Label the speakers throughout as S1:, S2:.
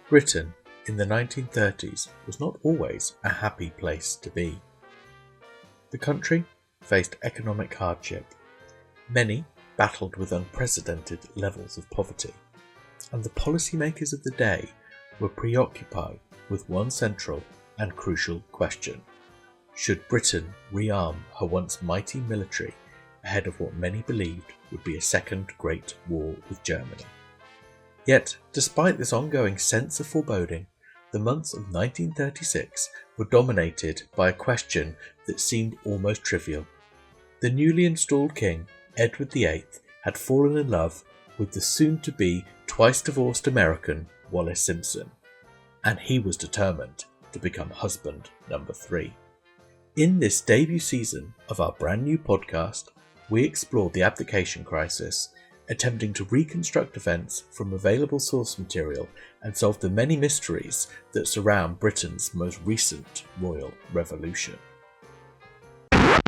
S1: Britain in the 1930s was not always a happy place to be. The country faced economic hardship. Many battled with unprecedented levels of poverty, and the policymakers of the day were preoccupied with one central and crucial question: should Britain rearm her once mighty military ahead of what many believed would be a second Great War with Germany? Yet, despite this ongoing sense of foreboding, the months of 1936 were dominated by a question that seemed almost trivial. The newly installed king, Edward VIII, had fallen in love with the soon-to-be twice-divorced American Wallis Simpson, and he was determined to become husband number 3. In this debut season of our brand new podcast, we explore the abdication crisis, attempting to reconstruct events from available source material and solve the many mysteries that surround Britain's most recent royal revolution.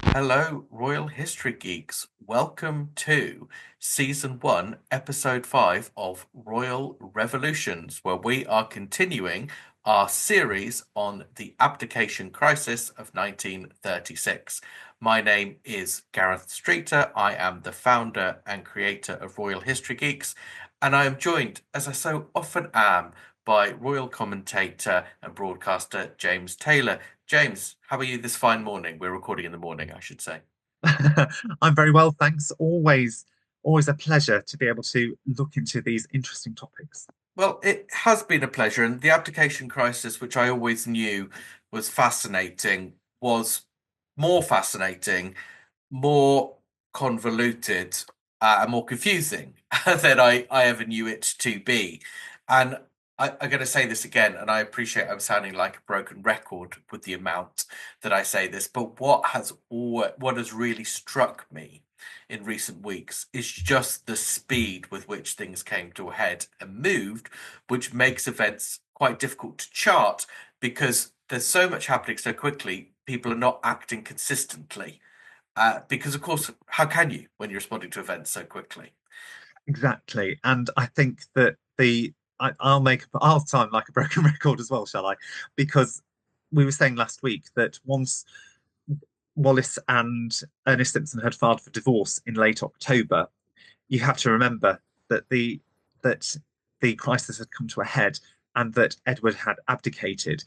S2: Hello, Royal History Geeks. Welcome to Season 1, Episode 5 of Royal Revolutions, where we are continuing our series on the abdication crisis of 1936. My name is Gareth Streeter. I am the founder and creator of Royal History Geeks, and I am joined, as I so often am, by royal commentator and broadcaster James Taylor. James, how are you this fine morning? We're recording in the morning, I should say.
S3: I'm very well, thanks. Always a pleasure to be able to look into these interesting topics.
S2: Well, it has been a pleasure, and the abdication crisis, which I always knew was fascinating, was more fascinating, more convoluted, and more confusing than I ever knew it to be. And I'm going to say this again, and I appreciate I'm sounding like a broken record with the amount that I say this, but what has really struck me in recent weeks is just the speed with which things came to a head and moved, which makes events quite difficult to chart because there's so much happening so quickly. People are not acting consistently. Because, of course, how can you when you're responding to events so quickly?
S3: Exactly. And I think that I'll sound like a broken record as well, shall I? Because we were saying last week that once Wallace and Ernest Simpson had filed for divorce in late October, you have to remember that the crisis had come to a head and that Edward had abdicated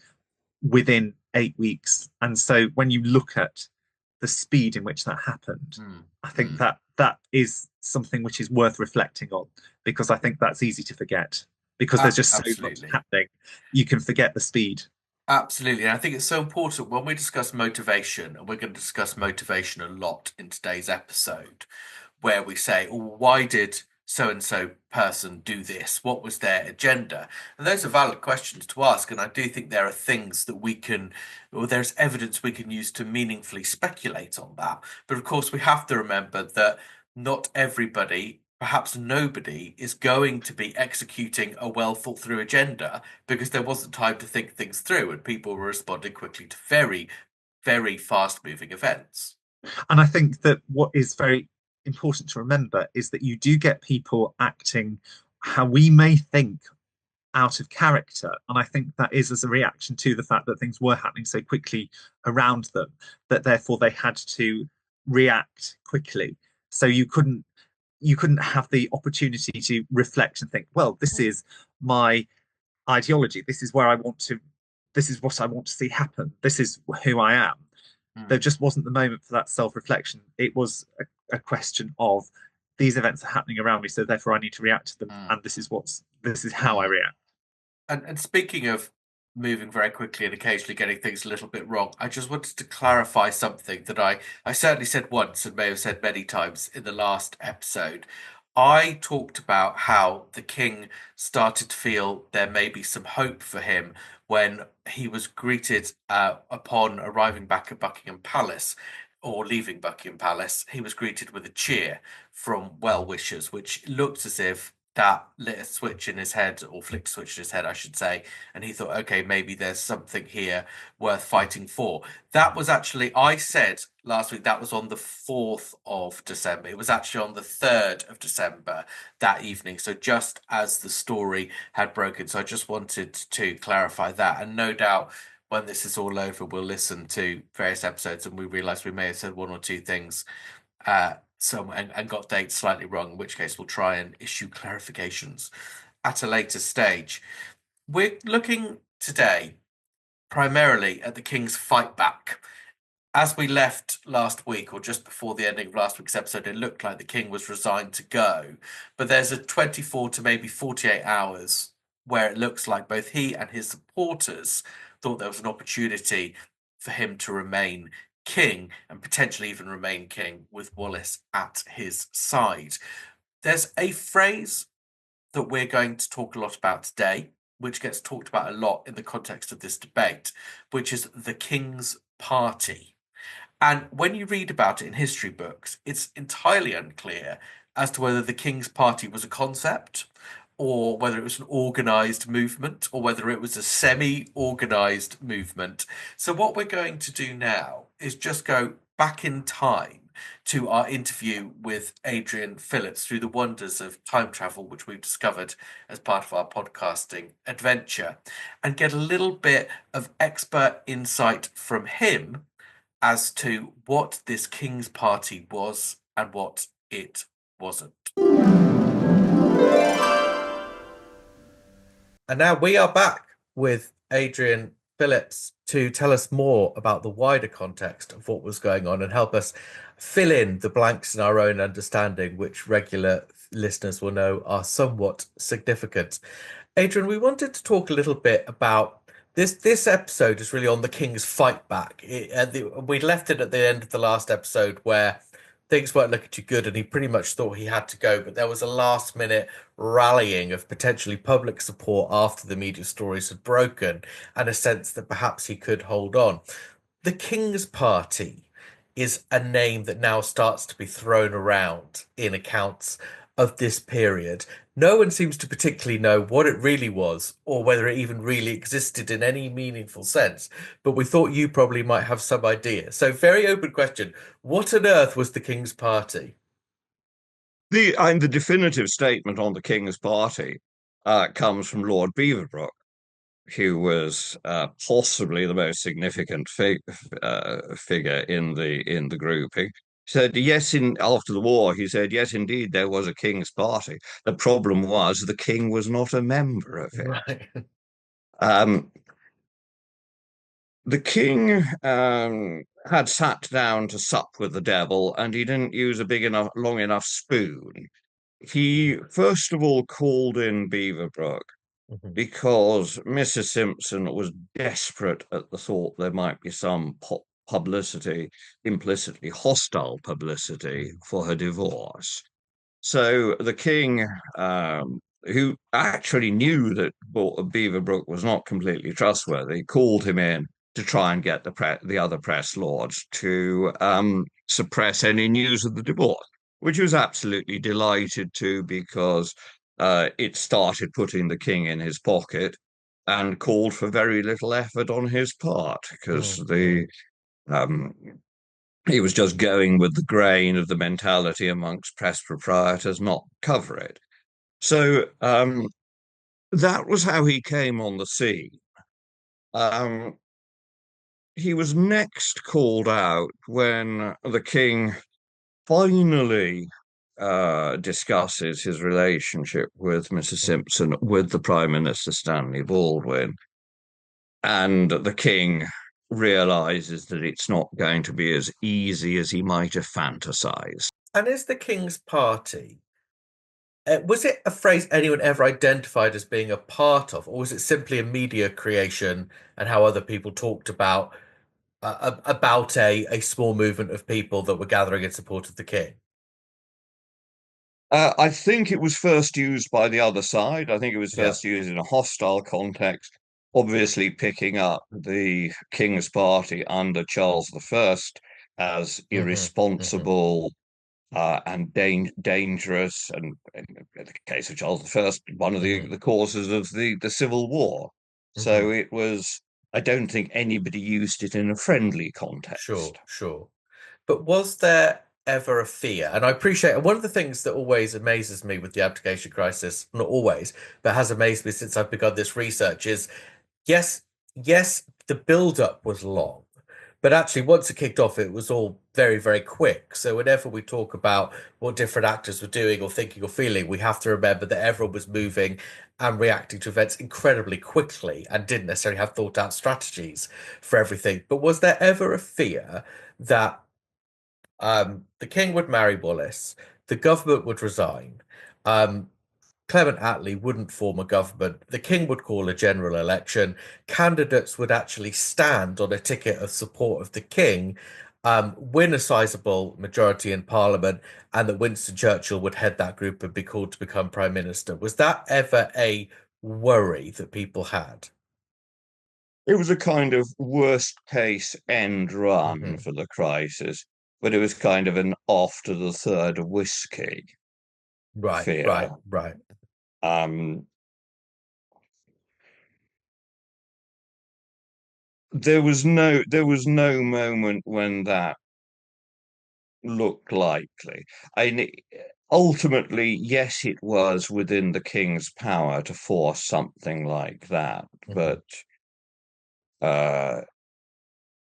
S3: within 8 weeks. And so when you look at the speed in which that happened, I think that is something which is worth reflecting on, because I think that's easy to forget because there's just so much happening. You can forget the speed.
S2: Absolutely. And I think it's so important when we discuss motivation, and we're going to discuss motivation a lot in today's episode, where we say, oh, why did so-and-so person do this? What was their agenda? And those are valid questions to ask. And I do think there are things that there's evidence we can use to meaningfully speculate on that. But of course, we have to remember that not everybody, perhaps nobody, is going to be executing a well thought through agenda because there wasn't time to think things through and people were responding quickly to very, very fast moving events.
S3: And I think that what is very important to remember is that you do get people acting how we may think out of character. And I think that is as a reaction to the fact that things were happening so quickly around them, that therefore they had to react quickly. So you couldn't have the opportunity to reflect and think, well, this is my ideology. This is what I want to see happen. This is who I am. There just wasn't the moment for that self-reflection. It was a question of these events are happening around me, so therefore I need to react to them, and this is how I react.
S2: And speaking of moving very quickly and occasionally getting things a little bit wrong, I just wanted to clarify something that I certainly said once and may have said many times in the last episode. I talked about how the king started to feel there may be some hope for him when he was greeted upon arriving back at Buckingham Palace or leaving Buckingham Palace. He was greeted with a cheer from well-wishers, which looked as if that lit a switch in his head, or flicked a switch in his head, I should say, and he thought, okay, maybe there's something here worth fighting for. That was actually, I said last week, that was on the 4th of December. It was actually on the 3rd of December that evening, so just as the story had broken. So I just wanted to clarify that, and no doubt when this is all over, we'll listen to various episodes and we realise we may have said one or two things and got dates slightly wrong, in which case we'll try and issue clarifications at a later stage. We're looking today primarily at the King's fight back. As we left last week, or just before the ending of last week's episode, it looked like the King was resigned to go. But there's a 24 to maybe 48 hours where it looks like both he and his supporters thought there was an opportunity for him to remain king, and potentially even remain king with Wallace at his side. There's a phrase that we're going to talk a lot about today, which gets talked about a lot in the context of this debate, which is the King's Party. And when you read about it in history books, it's entirely unclear as to whether the King's Party was a concept, or whether it was an organized movement, or whether it was a semi-organized movement. So what we're going to do now is just go back in time to our interview with Adrian Phillips through the wonders of time travel, which we've discovered as part of our podcasting adventure, and get a little bit of expert insight from him as to what this King's Party was and what it wasn't.
S1: And now we are back with Adrian Phillips to tell us more about the wider context of what was going on and help us fill in the blanks in our own understanding, which regular listeners will know are somewhat significant. Adrian, we wanted to talk a little bit about this episode is really on the King's fight back. We left it at the end of the last episode where things weren't looking too good and he pretty much thought he had to go, but there was a last minute rallying of potentially public support after the media stories had broken and a sense that perhaps he could hold on. The King's Party is a name that now starts to be thrown around in accounts of this period. No one seems to particularly know what it really was or whether it even really existed in any meaningful sense, but we thought you probably might have some idea. So very open question. What on earth was the King's Party?
S4: The definitive statement on the King's Party comes from Lord Beaverbrook, who was possibly the most significant figure in the grouping. Said yes, after the war, he said yes, indeed, there was a King's Party. The problem was the King was not a member of it.
S1: Right.
S4: The King had sat down to sup with the devil, and he didn't use a long enough spoon. He first of all called in Beaverbrook because Mrs. Simpson was desperate at the thought there might be some publicity, implicitly hostile publicity, for her divorce. So the King, who actually knew that Beaverbrook was not completely trustworthy, called him in to try and get the other press lords to suppress any news of the divorce, which he was absolutely delighted to, because it started putting the King in his pocket and called for very little effort on his part, because he was just going with the grain of the mentality amongst press proprietors, not cover it. So that was how he came on the scene. He was next called out when the King finally discusses his relationship with Mrs. Simpson with the Prime Minister Stanley Baldwin. And the King realizes that it's not going to be as easy as he might have fantasized.
S1: And is the King's Party, was it a phrase anyone ever identified as being a part of, or was it simply a media creation and how other people talked about a small movement of people that were gathering in support of the King?
S4: I think it was first used by the other side. I think it was first used in a hostile context, obviously picking up the King's Party under Charles I as irresponsible, and dangerous, and in the case of Charles I, one of the causes of the Civil War. So it was, I don't think anybody used it in a friendly context.
S1: Sure. But was there ever a fear? And I appreciate one of the things that always amazes me with the abdication crisis, not always, but has amazed me since I've begun this research is yes, the build-up was long, but actually once it kicked off, it was all very, very quick. So whenever we talk about what different actors were doing or thinking or feeling, we have to remember that everyone was moving and reacting to events incredibly quickly and didn't necessarily have thought out strategies for everything. But was there ever a fear that the king would marry Wallace, the government would resign, um, Clement Attlee wouldn't form a government, the king would call a general election, candidates would actually stand on a ticket of support of the king, win a sizable majority in parliament, and that Winston Churchill would head that group and be called to become prime minister? Was that ever a worry that people had?
S4: It was a kind of worst case end run for the crisis, but it was kind of an after the third whiskey fear.
S1: Right.
S4: There was no moment when that looked likely. Ultimately, yes, it was within the king's power to force something like that, but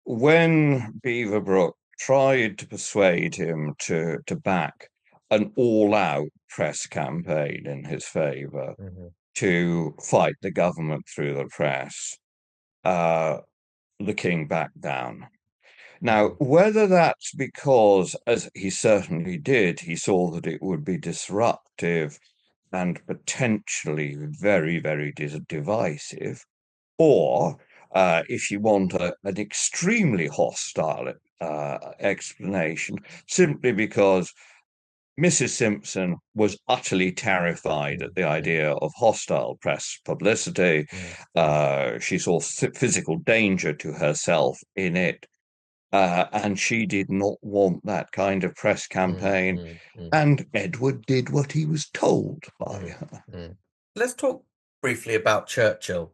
S4: when Beaverbrook tried to persuade him to back an all-out press campaign in his favor to fight the government through the press, the king backed down. Now, whether that's because, as he certainly did, he saw that it would be disruptive and potentially very, very divisive, or if you want an extremely hostile explanation, simply because Mrs. Simpson was utterly terrified at the idea of hostile press publicity. She saw physical danger to herself in it. And she did not want that kind of press campaign. And Edward did what he was told by her.
S1: Let's talk briefly about Churchill.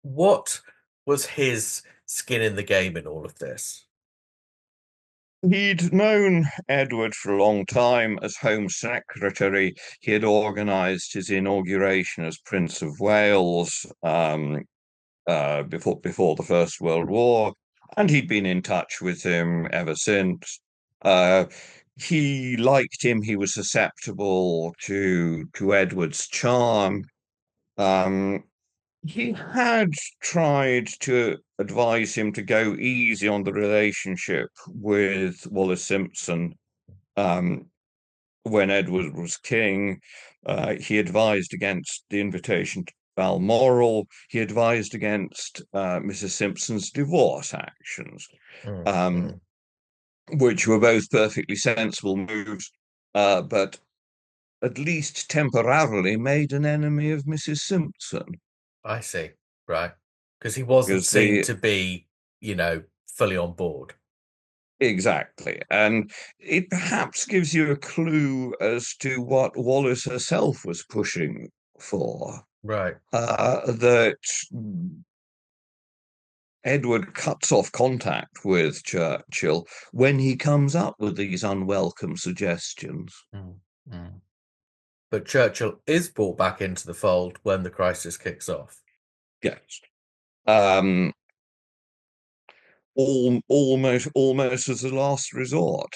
S1: What was his skin in the game in all of this?
S4: He'd known Edward for a long time as Home Secretary. He had organised his inauguration as Prince of Wales before the First World War, and he'd been in touch with him ever since. He liked him. He was susceptible to Edward's charm. He had tried to advise him to go easy on the relationship with Wallis Simpson when Edward was king. He advised against the invitation to Balmoral. He advised against Mrs. Simpson's divorce actions, which were both perfectly sensible moves, but at least temporarily made an enemy of Mrs. Simpson.
S1: I see. Right. Because he wasn't seen to be, fully on board.
S4: Exactly. And it perhaps gives you a clue as to what Wallace herself was pushing for.
S1: Right.
S4: That Edward cuts off contact with Churchill when he comes up with these unwelcome suggestions.
S1: But Churchill is brought back into the fold when the crisis kicks off.
S4: Yes. Almost as a last resort.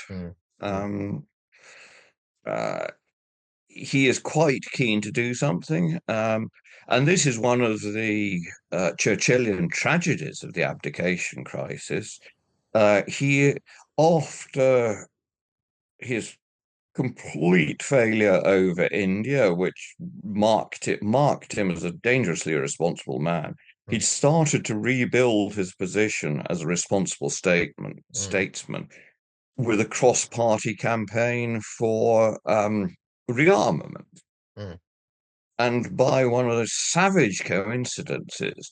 S4: He is quite keen to do something. And this is one of the Churchillian tragedies of the abdication crisis. He, after his complete failure over India, which marked him as a dangerously irresponsible man, he'd started to rebuild his position as a responsible statesman with a cross-party campaign for rearmament. And by one of those savage coincidences,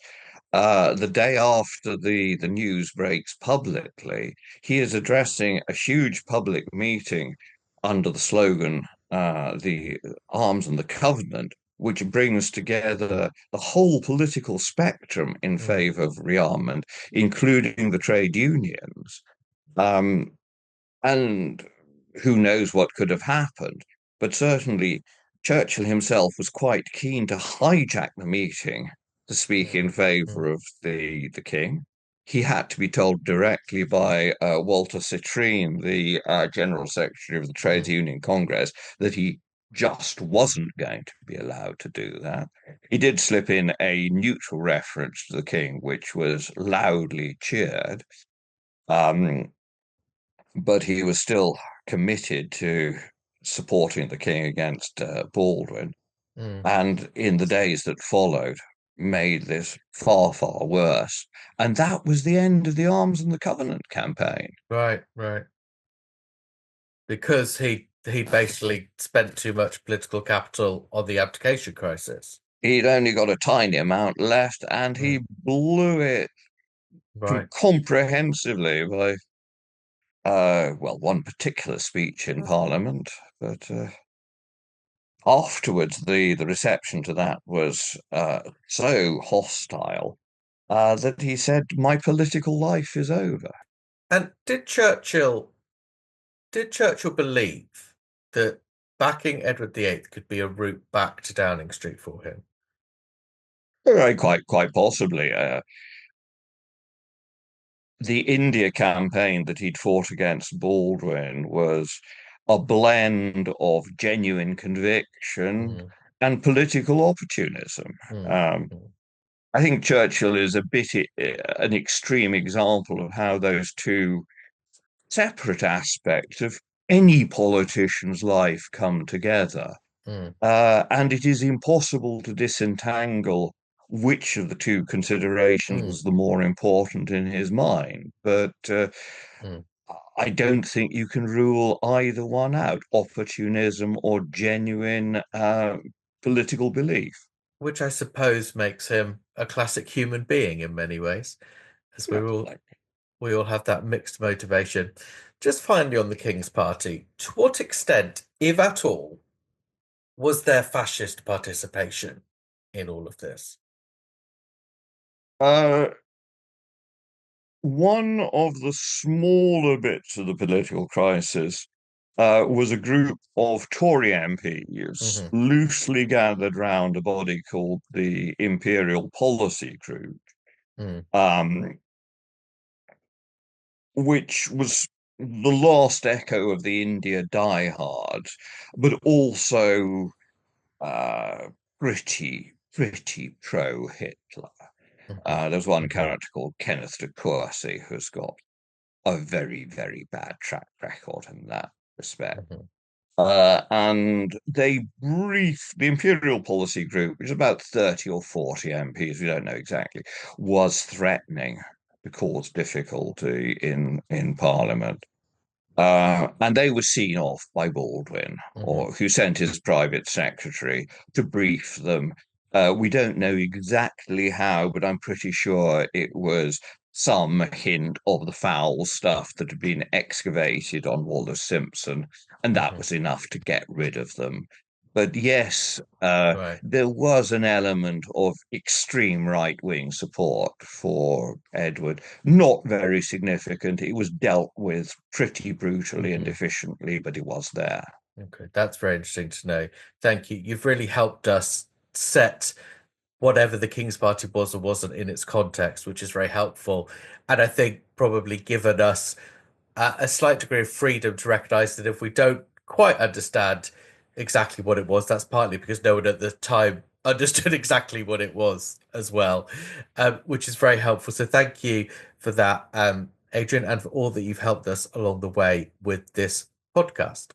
S4: the day after the news breaks publicly, he is addressing a huge public meeting under the slogan, the Arms and the Covenant, which brings together the whole political spectrum in favor of rearmament, including the trade unions. Um, and who knows what could have happened. But certainly, Churchill himself was quite keen to hijack the meeting to speak in favour of the king. He had to be told directly by Walter Citrine, the General Secretary of the Trades Union Congress, that he just wasn't going to be allowed to do that. He did slip in a neutral reference to the king, which was loudly cheered. But he was still committed to supporting the king against Baldwin, and in the days that followed, made this far, far worse. And that was the end of the Arms and the Covenant campaign.
S1: Right. Because he basically spent too much political capital on the abdication crisis.
S4: He'd only got a tiny amount left, and he blew it comprehensively by one particular speech in Parliament, but afterwards the reception to that was so hostile that he said, "My political life is over."
S1: And did Churchill believe that backing Edward VIII could be a route back to Downing Street for him?
S4: Quite possibly. The India campaign that he'd fought against Baldwin was a blend of genuine conviction and political opportunism. I think Churchill is a bit an extreme example of how those two separate aspects of any politician's life come together. And it is impossible to disentangle which of the two considerations was the more important in his mind. But I don't think you can rule either one out, opportunism or genuine political belief.
S1: Which I suppose makes him a classic human being in many ways, as we all have that mixed motivation. Just finally on the King's Party, to what extent, if at all, was there fascist participation in all of this?
S4: One of the smaller bits of the political crisis was a group of Tory MPs loosely gathered round a body called the Imperial Policy Group, which was the last echo of the India diehards, but also pretty pro-Hitler. There's one character called Kenneth de Courcy who's got a very, very bad track record in that respect. And they briefed the Imperial Policy Group, which is about 30 or 40 MPs, we don't know exactly, was threatening to cause difficulty in Parliament. And they were seen off by Baldwin, or who sent his private secretary to brief them. We don't know exactly how, but I'm pretty sure it was some hint of the foul stuff that had been excavated on Wallis Simpson, and that was enough to get rid of them. But yes, there was an element of extreme right-wing support for Edward. Not very significant. It was dealt with pretty brutally and efficiently, but it was there.
S1: Okay, that's very interesting to know. Thank you. You've really helped us set whatever the King's Party was or wasn't in its context, which is very helpful. And I think probably given us a slight degree of freedom to recognise that if we don't quite understand exactly what it was, that's partly because no one at the time understood exactly what it was as well, which is very helpful. So thank you for that, Adrian, and for all that you've helped us along the way with this podcast.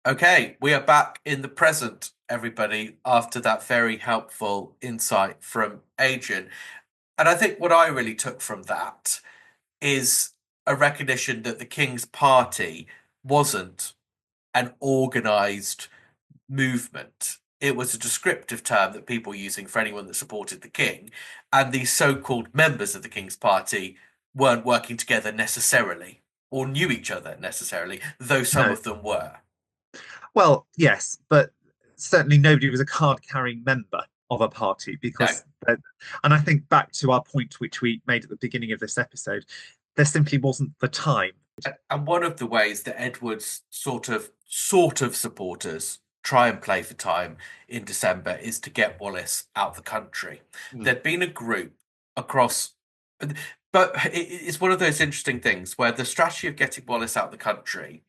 S2: Okay, we are back in the present, everybody, after that very helpful insight from Adrian. And I think what I really took from that is a recognition that the King's Party wasn't an organised movement. It was a descriptive term that people were using for anyone that supported the king, and these so-called members of the king's party weren't working together necessarily or knew each other necessarily, though some
S3: No.
S2: of them were.
S3: Well, yes, but certainly nobody was a card-carrying member of a party because, and I think back to our point, which we made at the beginning of this episode, there simply wasn't the time.
S2: And one of the ways that Edward's sort of supporters try and play for time in December is to get Wallace out the country. There'd been a group across, but it's one of those interesting things where the strategy of getting Wallace out the country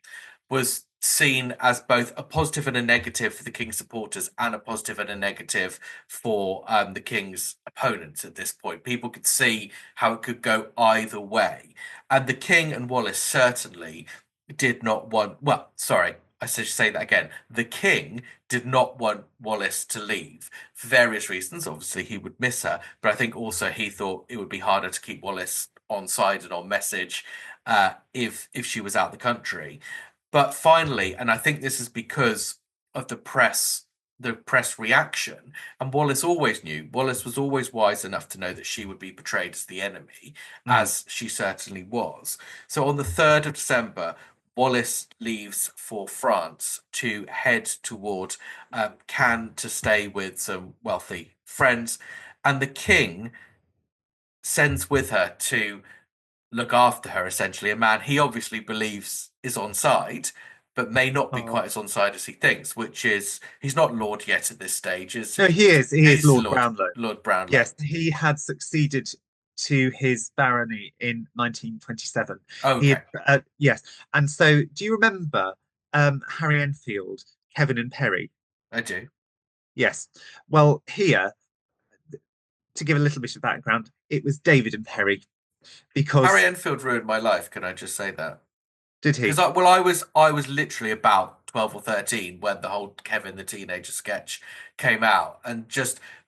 S2: was seen as both a positive and a negative for the king's supporters and a positive and a negative for the king's opponents at this point. People could see how it could go either way. And the king and Wallace certainly did not want, well, sorry, I should say that again. The king did not want Wallace to leave for various reasons. Obviously, he would miss her, but I think also he thought it would be harder to keep Wallace on side and on message if she was out the country. But finally, and I think this is because of the press reaction, and Wallace always knew, Wallace was always wise enough to know that she would be portrayed as the enemy, as she certainly was. So on the 3rd of December, Wallace leaves for France to head toward Cannes to stay with some wealthy friends, and the king sends with her to look after her, essentially, a man he obviously believes is on side, but may not be quite as on side as he thinks, which is, he's not Lord yet at this stage, is
S3: No, he is. He is Lord Brownlow.
S2: Lord Brownlow.
S3: Yes, he had succeeded to his barony in 1927.
S2: Okay.
S3: Yes. And so, do you remember Harry Enfield, Kevin and Perry?
S2: I do.
S3: Yes. Well, here, to give a little bit of background, it was David and Perry. Because
S2: Harry Enfield ruined my life. Can I just say that?
S3: Did he?
S2: Because I was literally about 12 or 13 when the whole Kevin the Teenager sketch came out, and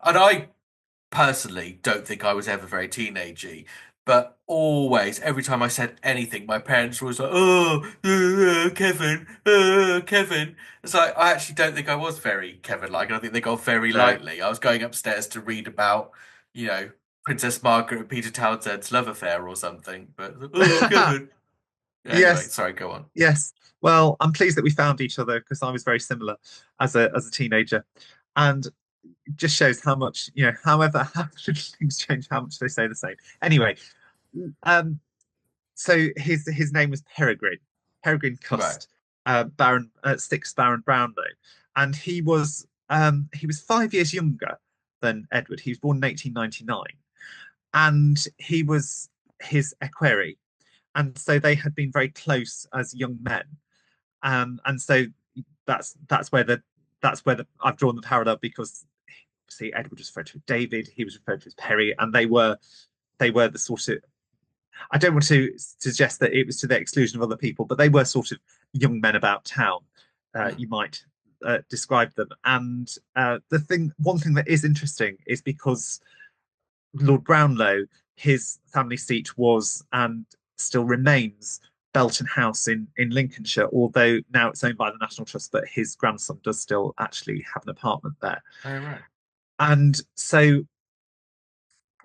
S2: I personally don't think I was ever very teenagey, but always, every time I said anything, my parents were always like, "Oh, Kevin, Kevin." It's like, I actually don't think I was very Kevin-like. I think they got very lightly. I was going upstairs to read about, Princess Margaret and Peter Townsend's love affair or something. But Kevin. Anyway,
S3: Yes.
S2: Sorry, go on.
S3: Yes. Well, I'm pleased that we found each other because I was very similar as a teenager, and it just shows how much, however how things change, how much they stay the same. Anyway, so his name was Peregrine Cust, Baron, 6th Baron Brownlow, and he was 5 years younger than Edward. He was born in 1899, and he was his equerry, and so they had been very close as young men, and so that's where I've drawn the parallel, because see, Edward was referred to as David, he was referred to as Perry, and they were the sort of, I don't want to suggest that it was to the exclusion of other people, but they were sort of young men about town, you might describe them. And one thing that is interesting is because Lord Brownlow, his family seat was and still remains Belton House in Lincolnshire, although now it's owned by the National Trust, but his grandson does still actually have an apartment there.
S2: Oh, right.
S3: And so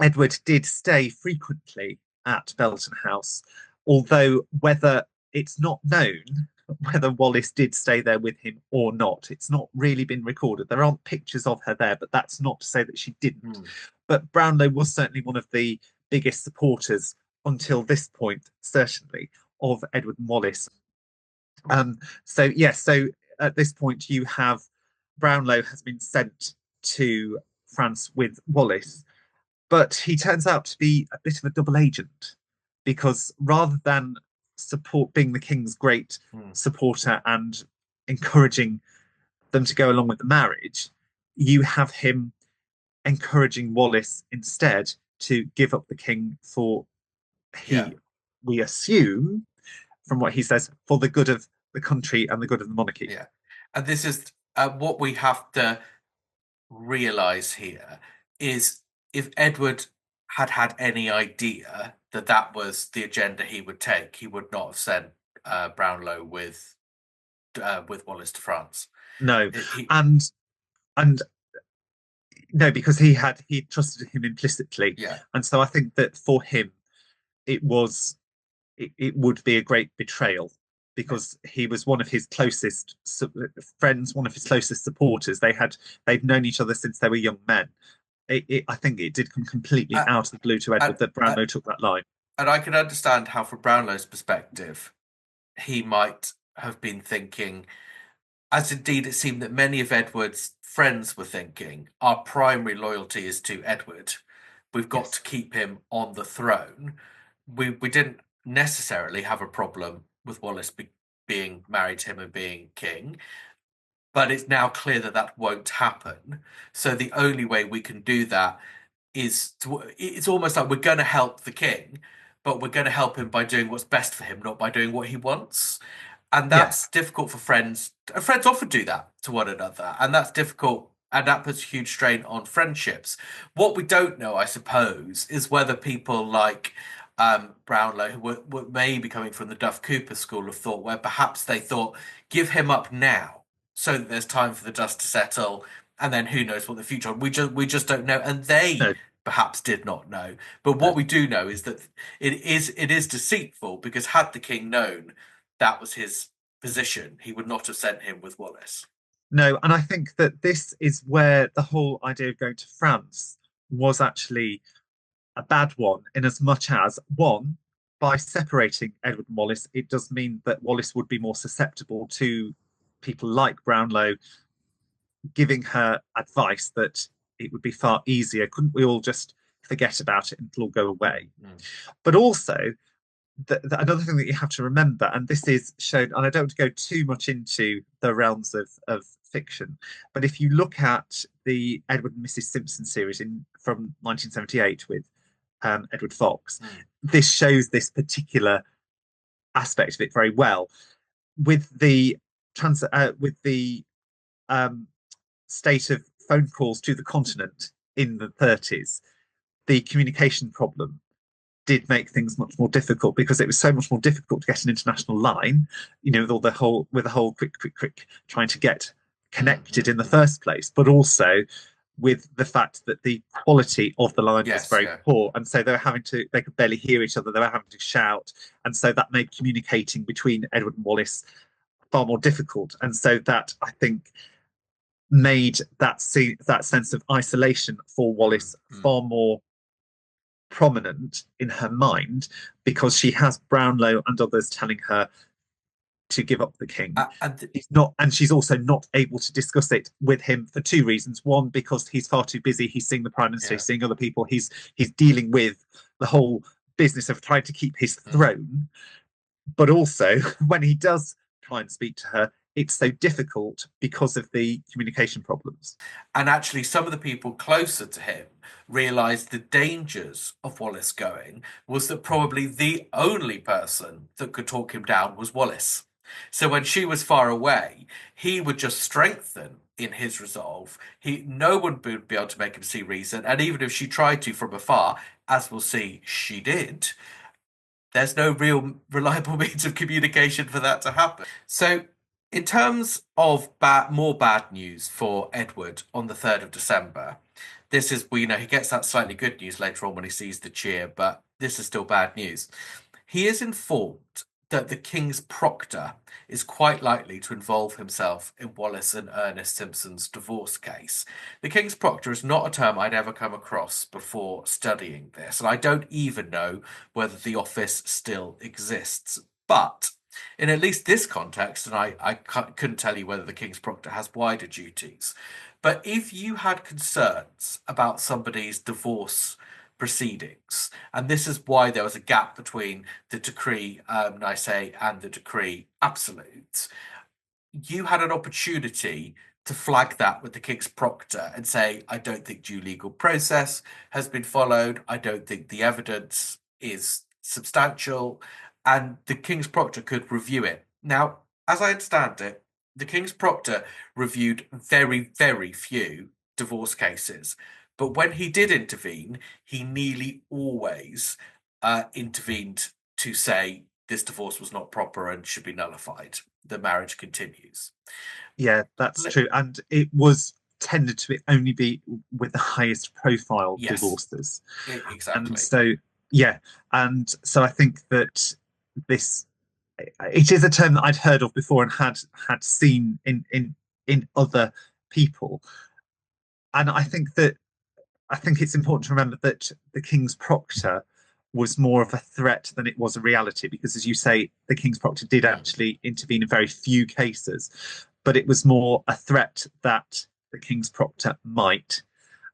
S3: Edward did stay frequently at Belton House, although whether it's not known whether Wallace did stay there with him or not. It's not really been recorded. There aren't pictures of her there, but that's not to say that she didn't. But Brownlow was certainly one of the biggest supporters until this point, certainly, of Edward and Wallace. So at this point you have Brownlow has been sent to France with Wallace, but he turns out to be a bit of a double agent, because rather than being the king's great supporter and encouraging them to go along with the marriage, you have him encouraging Wallace instead to give up the king for we assume from what he says, for the good of the country and the good of the monarchy.
S2: Yeah, and this is what we have to realize here is, if Edward had any idea that that was the agenda he would take, he would not have sent Brownlow with Wallace to France.
S3: No, and and no, because he trusted him implicitly,
S2: Yeah.
S3: and so I think that for him it was it would be a great betrayal because he was one of his closest friends, one of his closest supporters. They'd known each other since they were young men. I think it did come completely out of the blue to Edward that Brownlow took that line.
S2: And I can understand how, from Brownlow's perspective, he might have been thinking, as indeed it seemed that many of Edward's friends were thinking, our primary loyalty is to Edward. We've got to keep him on the throne. We didn't necessarily have a problem with Wallace being married to him and being king, but it's now clear that that won't happen. So the only way we can do that is it's almost like we're going to help the king, but we're going to help him by doing what's best for him, not by doing what he wants. And that's difficult for friends. Friends often do that to one another, and that's difficult, and that puts a huge strain on friendships. What we don't know, I suppose, is whether people like Brownlow, who were maybe coming from the Duff Cooper school of thought, where perhaps they thought, give him up now so that there's time for the dust to settle, and then who knows what the future. We just don't know, and they perhaps did not know. But what we do know is that it is deceitful, because had the king known that was his position, he would not have sent him with Wallace.
S3: No, and I think that this is where the whole idea of going to France was actually a bad one, in as much as, one, by separating Edward and Wallace, it does mean that Wallace would be more susceptible to people like Brownlow giving her advice that it would be far easier. Couldn't we all just forget about it and it'll all go away? But also, another thing that you have to remember, and this is shown, and I don't want to go too much into the realms of fiction, but if you look at the Edward and Mrs. Simpson series from 1978 with Edward Fox, this shows this particular aspect of it very well. With the state of phone calls to the continent in the 30s, the communication problem did make things much more difficult, because it was so much more difficult to get an international line, with the whole quick trying to get connected in the first place, but also with the fact that the quality of the line was very poor, and so they could barely hear each other, they were having to shout, and so that made communicating between Edward and Wallace far more difficult, and so that, I think, made that sense of isolation for Wallace far more prominent in her mind, because she has Brownlow and others telling her to give up the king. And she's also not able to discuss it with him for two reasons. One, because he's far too busy. He's seeing the prime minister, he's seeing other people. He's dealing with the whole business of trying to keep his throne. But also, when he does try and speak to her, it's so difficult because of the communication problems.
S2: And actually, some of the people closer to him realised the dangers of Wallace going was that probably the only person that could talk him down was Wallace. So when she was far away, he would just strengthen in his resolve. No one would be able to make him see reason. And even if she tried to from afar, as we'll see, she did, there's no real reliable means of communication for that to happen. So in terms of more bad news for Edward on the 3rd of December, this is, he gets that slightly good news later on when he sees the cheer, but this is still bad news. He is informed that the King's proctor is quite likely to involve himself in Wallis and Ernest Simpson's divorce case. The King's proctor is not a term I'd ever come across before studying this, and I don't even know whether the office still exists. But in at least this context, and I couldn't tell you whether the King's proctor has wider duties, but if you had concerns about somebody's divorce proceedings, and this is why there was a gap between the decree nice and the decree absolute, you had an opportunity to flag that with the King's proctor and say, I don't think due legal process has been followed, I don't think the evidence is substantial, and the King's proctor could review it. Now, as I understand it, the King's proctor reviewed very, very few divorce cases. But when he did intervene, he nearly always intervened to say this divorce was not proper and should be nullified. The marriage continues.
S3: Yeah, that's true. And it was tended to only be with the highest profile
S2: Yes.
S3: divorces.
S2: Exactly.
S3: And so, yeah. And so I think that this, it is a term that I'd heard of before and had seen in other people. And I think it's important to remember that the King's Proctor was more of a threat than it was a reality, because, as you say, the King's Proctor did actually intervene in very few cases, but it was more a threat that the King's Proctor might,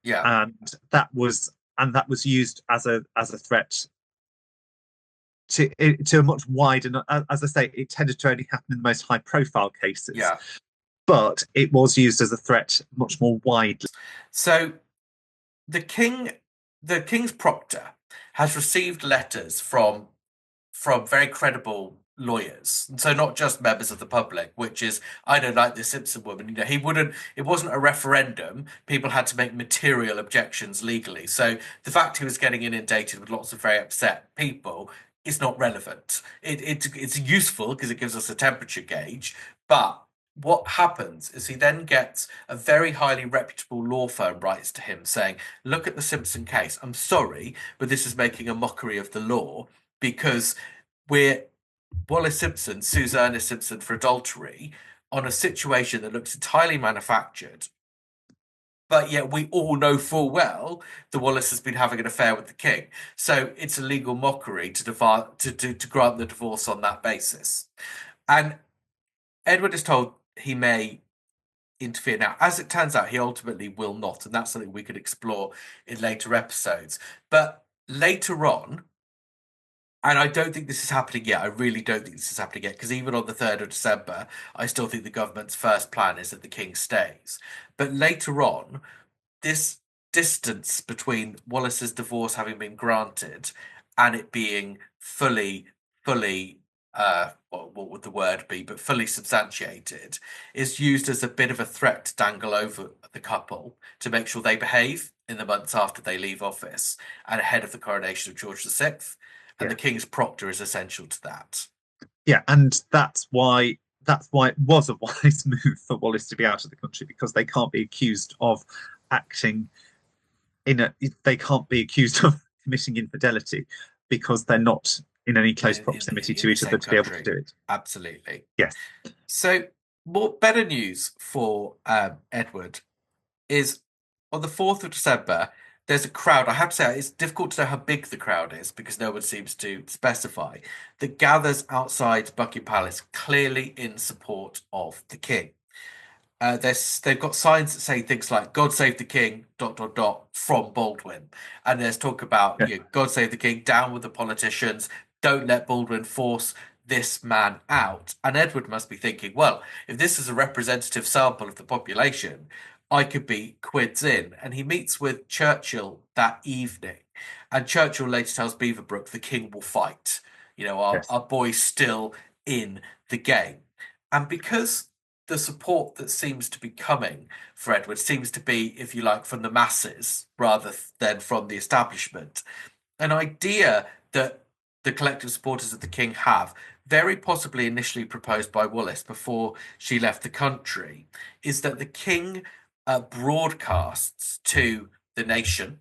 S3: and that was used as a threat to a much wider. As I say, it tended to only happen in the most high-profile cases.
S2: Yeah.
S3: But it was used as a threat much more widely.
S2: So the King's Proctor has received letters from very credible lawyers, so not just members of the public, which is, I don't like this Simpson woman. It wasn't a referendum. People had to make material objections legally. So the fact he was getting inundated with lots of very upset people is not relevant. It's useful because it gives us a temperature gauge, but what happens is he then gets a very highly reputable law firm writes to him saying, look at the Simpson case. I'm sorry, but this is making a mockery of the law, because Wallis Simpson sues Ernest Simpson for adultery on a situation that looks entirely manufactured. But yet we all know full well that Wallace has been having an affair with the king. So it's a legal mockery to grant the divorce on that basis. And Edward is told he may interfere. Now, as it turns out, he ultimately will not, and that's something we could explore in later episodes. But later on, and I don't think this is happening yet, I really don't think this is happening yet, because even on the 3rd of December, I still think the government's first plan is that the king stays. But later on, this distance between Wallace's divorce having been granted and it being fully what would the word be, but fully substantiated, is used as a bit of a threat to dangle over the couple to make sure they behave in the months after they leave office and ahead of the coronation of George VI. And the King's Proctor is essential to that.
S3: Yeah, and that's why it was a wise move for Wallace to be out of the country, because they can't be accused of acting they can't be accused of committing infidelity, because they're not in any close proximity to each other to be able to do it.
S2: Absolutely.
S3: Yes.
S2: So better news for Edward is on the 4th of December, there's a crowd. I have to say, it's difficult to know how big the crowd is because no one seems to specify, that gathers outside Buckingham Palace, clearly in support of the king. They've got signs that say things like "God save the king," ... from Baldwin, and there's talk about "God save the king," down with the politicians, don't let Baldwin force this man out. And Edward must be thinking, well, if this is a representative sample of the population, I could be quids in. And he meets with Churchill that evening, and Churchill later tells Beaverbrook the king will fight. Our boy's still in the game. And because the support that seems to be coming for Edward seems to be, if you like, from the masses rather than from the establishment, an idea that the collective supporters of the king have, very possibly initially proposed by Wallace before she left the country, is that the king broadcasts to the nation.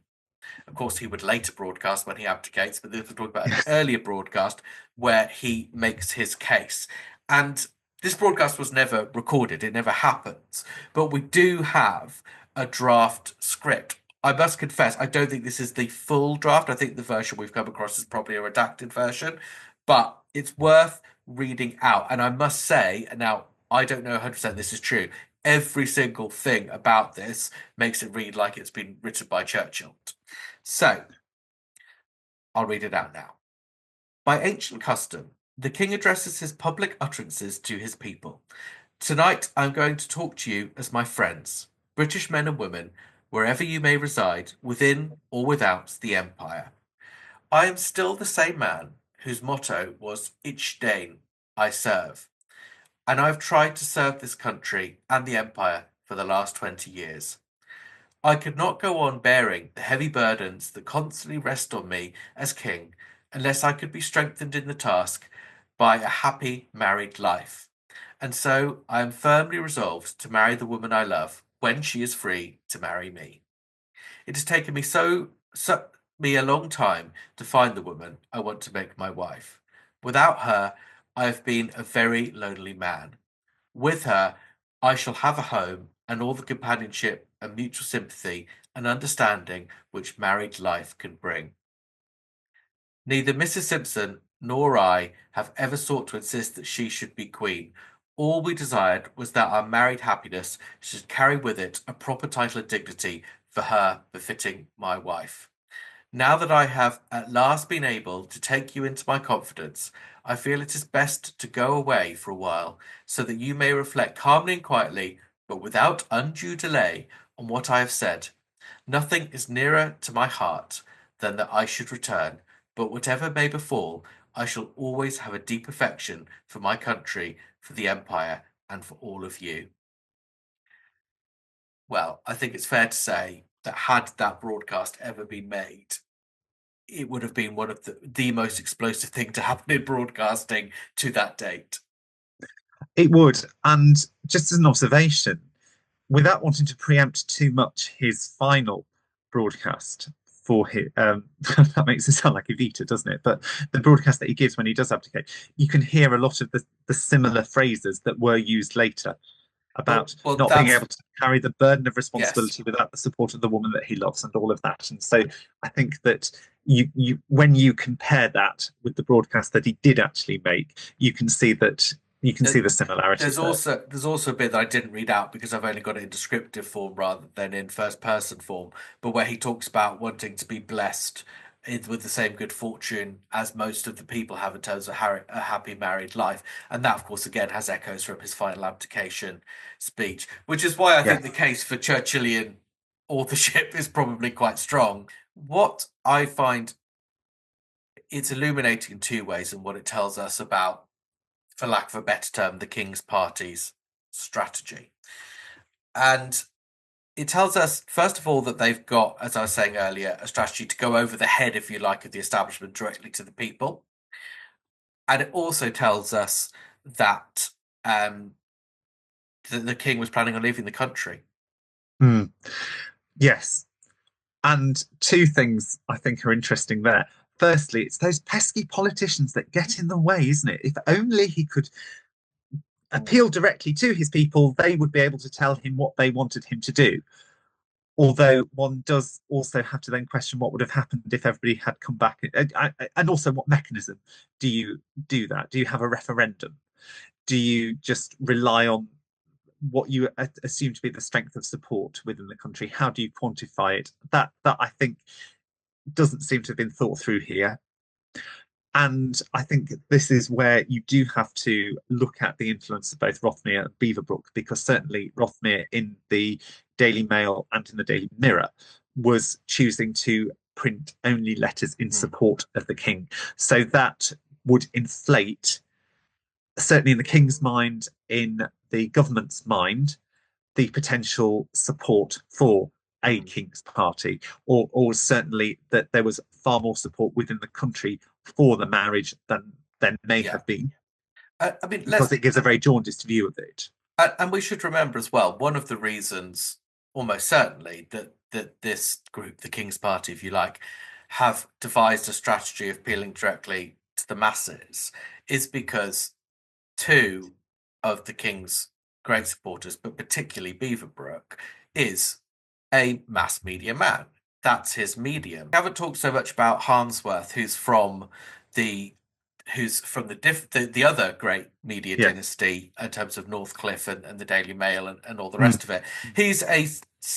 S2: Of course, he would later broadcast when he abdicates, but this is talking about an earlier broadcast where he makes his case. And this broadcast was never recorded. It never happens. But we do have a draft script. I must confess, I don't think this is the full draft. I think the version we've come across is probably a redacted version. But it's worth reading out. And I must say, now, I don't know 100% this is true, every single thing about this makes it read like it's been written by Churchill. So, I'll read it out now. By ancient custom, the king addresses his public utterances to his people. Tonight, I'm going to talk to you as my friends, British men and women, wherever you may reside, within or without the empire. I am still the same man whose motto was Ich Dane, I serve. And I've tried to serve this country and the empire for the last 20 years. I could not go on bearing the heavy burdens that constantly rest on me as king unless I could be strengthened in the task by a happy married life. And so I am firmly resolved to marry the woman I love when she is free to marry me. It has taken me me a long time to find the woman I want to make my wife. Without her, I have been a very lonely man. With her, I shall have a home and all the companionship and mutual sympathy and understanding which married life can bring. Neither Mrs. Simpson nor I have ever sought to insist that she should be queen. All we desired was that our married happiness should carry with it a proper title and dignity for her befitting my wife. Now that I have at last been able to take you into my confidence, I feel it is best to go away for a while, so that you may reflect calmly and quietly, but without undue delay, on what I have said. Nothing is nearer to my heart than that I should return, but whatever may befall, I shall always have a deep affection for my country, for the Empire, and for all of you. Well, I think it's fair to say that had that broadcast ever been made, it would have been one of the most explosive thing to happen in broadcasting to that date.
S3: It would. And just as an observation, without wanting to preempt too much his final broadcast for his, that makes it sound like Evita, doesn't it? But the broadcast that he gives when he does abdicate, you can hear a lot of the similar phrases that were used later about not being able to carry the burden of responsibility without the support of the woman that he loves and all of that. And so I think that you when you compare that with the broadcast that he did actually make, you can see that see the similarities.
S2: There's also a bit that I didn't read out because I've only got it in descriptive form rather than in first person form, but where he talks about wanting to be blessed with the same good fortune as most of the people have in terms of a happy married life. And that, of course, again, has echoes from his final abdication speech, which is why I think the case for Churchillian authorship is probably quite strong. What I find it's illuminating in two ways, and what it tells us about, for lack of a better term, the King's Party's strategy. And it tells us, first of all, that they've got, as I was saying earlier, a strategy to go over the head, if you like, of the establishment directly to the people. And it also tells us that the king was planning on leaving the country.
S3: Yes. And two things I think are interesting there. Firstly, it's those pesky politicians that get in the way, isn't it? If only he could appeal directly to his people, they would be able to tell him what they wanted him to do. Although one does also have to then question what would have happened if everybody had come back, and also what mechanism do you do that? Do you have a referendum? Do you just rely on what you assume to be the strength of support within the country? How do you quantify it? That I think doesn't seem to have been thought through here. And I think this is where you do have to look at the influence of both Rothermere and Beaverbrook, because certainly Rothermere in the Daily Mail and in the Daily Mirror was choosing to print only letters in support of the king. So that would inflate, certainly in the king's mind, in the government's mind, the potential support for a King's Party, or certainly that there was far more support within the country for the marriage than may have been.
S2: I mean,
S3: because it gives a very jaundiced view of it.
S2: And we should remember as well, one of the reasons, almost certainly, that this group, the King's Party, if you like, have devised a strategy of appealing directly to the masses is because two of the King's great supporters, but particularly Beaverbrook, is a mass media man. That's his medium. We haven't talked so much about Harnsworth, who's from the other great media dynasty in terms of Northcliffe and the Daily Mail and all the rest of it. He's a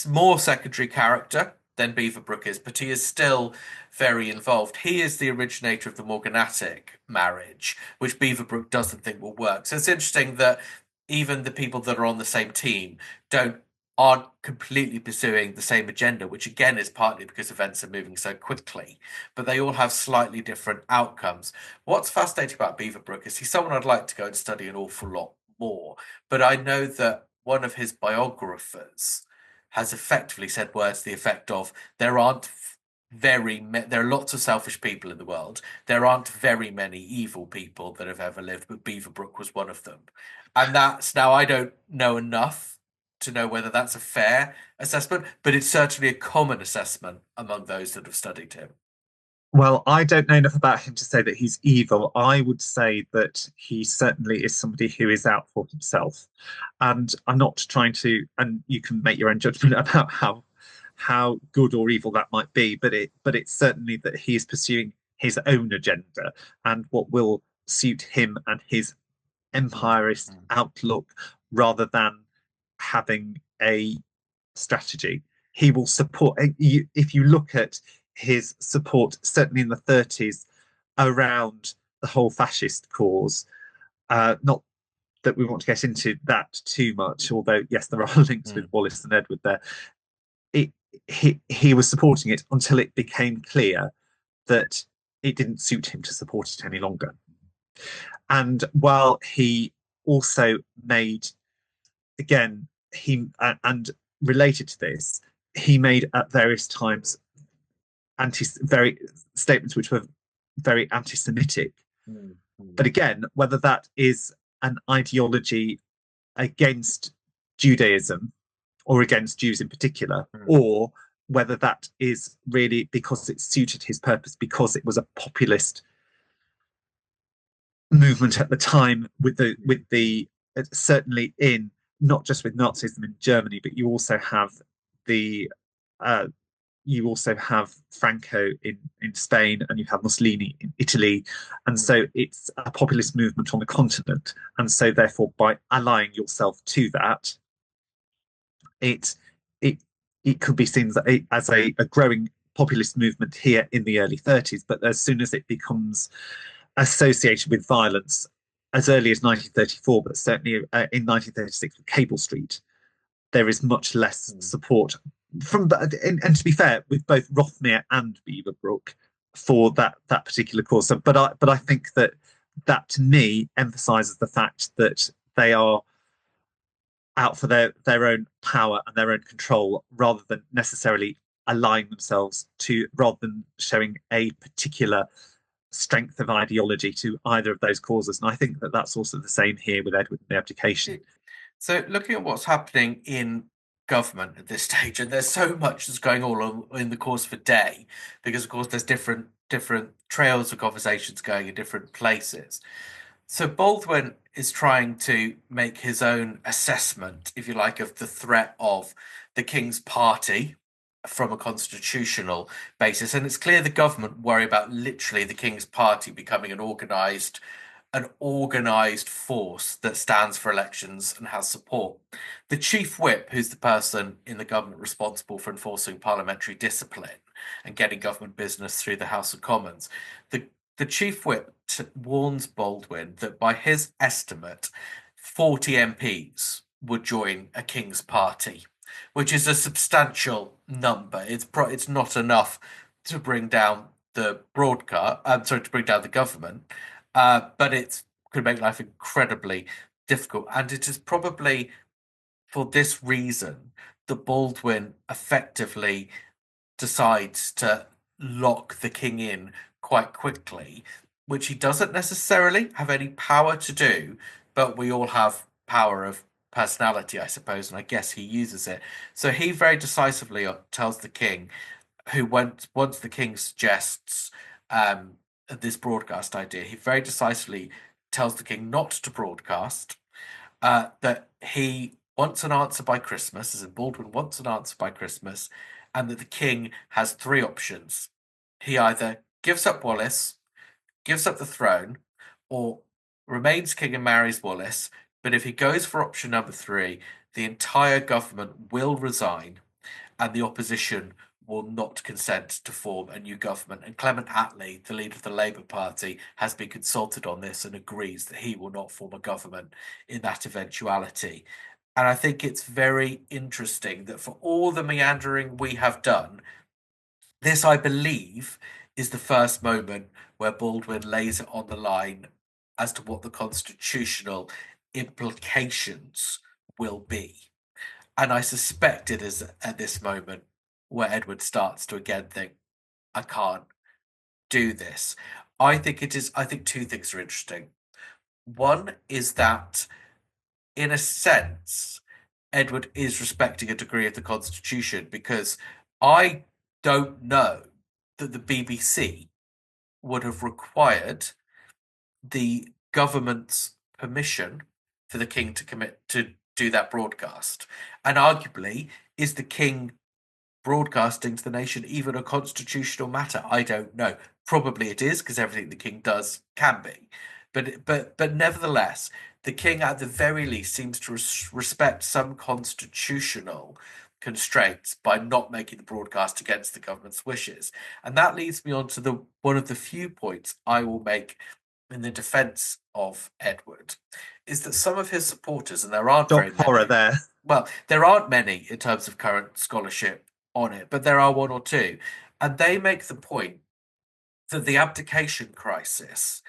S2: more secondary character than Beaverbrook is, but he is still very involved. He is the originator of the morganatic marriage, which Beaverbrook doesn't think will work. So it's interesting that even the people that are on the same team aren't completely pursuing the same agenda, which again is partly because events are moving so quickly, but they all have slightly different outcomes. What's fascinating about Beaverbrook is he's someone I'd like to go and study an awful lot more, but I know that one of his biographers has effectively said words to the effect of, there are lots of selfish people in the world. There aren't very many evil people that have ever lived, but Beaverbrook was one of them. And that's, now I don't know enough to know whether that's a fair assessment, but it's certainly a common assessment among those that have studied him.
S3: Well, I don't know enough about him to say that he's evil. I would say that he certainly is somebody who is out for himself. And I'm not trying to, and you can make your own judgment about how good or evil that might be, but it's certainly that he is pursuing his own agenda and what will suit him and his empirist outlook rather than having a strategy. He will support, if you look at his support, certainly in the 30s, around the whole fascist cause. Not that we want to get into that too much, although, yes, there are links with Wallace and Edward there. He was supporting it until it became clear that it didn't suit him to support it any longer. And while he also made, again, and related to this, he made at various times statements which were very anti-Semitic. But again, whether that is an ideology against Judaism or against Jews in particular, or whether that is really because it suited his purpose, because it was a populist movement at the time with the certainly in not just with Nazism in Germany, but you also have Franco in Spain, and you have Mussolini in Italy, and so it's a populist movement on the continent, and so therefore by allying yourself to that, it could be seen as a growing populist movement here in the early 30s, but as soon as it becomes associated with violence, as early as 1934, but certainly in 1936 with Cable Street, there is much less support from and to be fair, with both Rothermere and Beaverbrook for that particular cause. So, but I think that to me emphasises the fact that they are out for their own power and their own control, rather than necessarily allying themselves to, rather than showing a particular strength of ideology to either of those causes. And I think that that's also the same here with Edward and the Abdication.
S2: So looking at what's happening in government at this stage, and there's so much that's going on in the course of a day, because of course there's different trails of conversations going in different places. So Baldwin is trying to make his own assessment, if you like, of the threat of the King's party from a constitutional basis. And it's clear the government worry about literally the King's party becoming an organised force that stands for elections and has support. The chief whip, who's the person in the government responsible for enforcing parliamentary discipline and getting government business through the House of Commons, the chief whip warns Baldwin that by his estimate, 40 MPs would join a King's party, which is a substantial number. It's not enough to bring down the to bring down the government, but it could make life incredibly difficult. And it is probably for this reason that Baldwin effectively decides to lock the king in quite quickly, which he doesn't necessarily have any power to do, but we all have power of personality, I suppose, and I guess he uses it. So he very decisively tells the king, who once the king suggests this broadcast idea, he very decisively tells the king not to broadcast, that he wants an answer by Christmas, as in Baldwin wants an answer by Christmas, and that the king has three options. He either gives up Wallace, gives up the throne, or remains king and marries Wallace. But if he goes for option number 3, the entire government will resign and the opposition will not consent to form a new government. And Clement Attlee, the leader of the Labour Party, has been consulted on this and agrees that he will not form a government in that eventuality. And I think it's very interesting that for all the meandering we have done, this, I believe, is the first moment where Baldwin lays it on the line as to what the constitutional implications will be. And I suspect it is at this moment where Edward starts to again think, I can't do this. I think two things are interesting. One is that, in a sense, Edward is respecting a degree of the Constitution, because I don't know that the BBC would have required the government's permission for the king to commit to do that broadcast. And arguably, is the king broadcasting to the nation even a constitutional matter? I don't know. Probably it is, because everything the king does can be. But nevertheless, the king at the very least seems to respect some constitutional constraints by not making the broadcast against the government's wishes. And that leads me on to the one of the few points I will make in the defense of Edward, is that some of his supporters, and there aren't very
S3: Dog horror
S2: many,
S3: there.
S2: well, there aren't many in terms of current scholarship on it, but there are one or two, and they make the point that the abdication crisis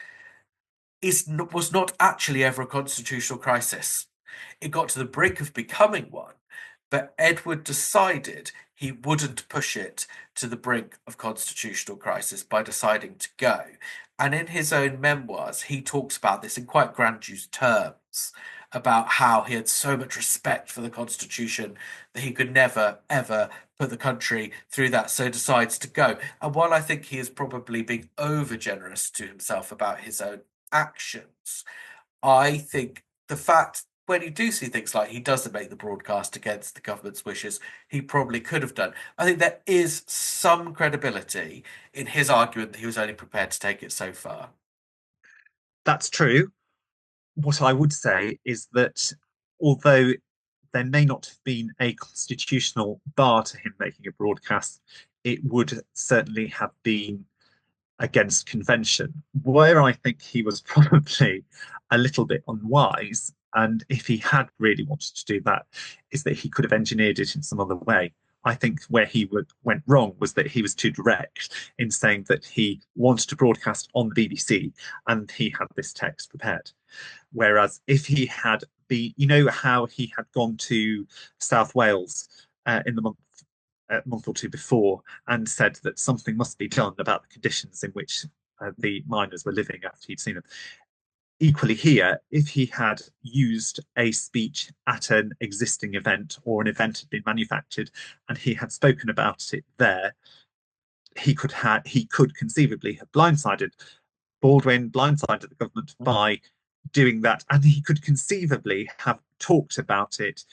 S2: was not actually ever a constitutional crisis. It got to the brink of becoming one, but Edward decided he wouldn't push it to the brink of constitutional crisis by deciding to go. And in his own memoirs, he talks about this in quite grandiose terms, about how he had so much respect for the Constitution that he could never, ever put the country through that, so decides to go. And while I think he is probably being over generous to himself about his own actions, I think the fact, when you do see things like he doesn't make the broadcast against the government's wishes, he probably could have done. I think there is some credibility in his argument that he was only prepared to take it so far.
S3: That's true. What I would say is that although there may not have been a constitutional bar to him making a broadcast, it would certainly have been against convention. Where I think he was probably a little bit unwise, and if he had really wanted to do that, is that he could have engineered it in some other way. I think where he went wrong was that he was too direct in saying that he wanted to broadcast on the BBC and he had this text prepared. Whereas if he had been, you know, how he had gone to South Wales in the month or two before and said that something must be done about the conditions in which the miners were living after he'd seen them. Equally here, if he had used a speech at an existing event or an event had been manufactured and he had spoken about it there, he could conceivably have blindsided Baldwin, blindsided the government by doing that, and he could conceivably have talked about it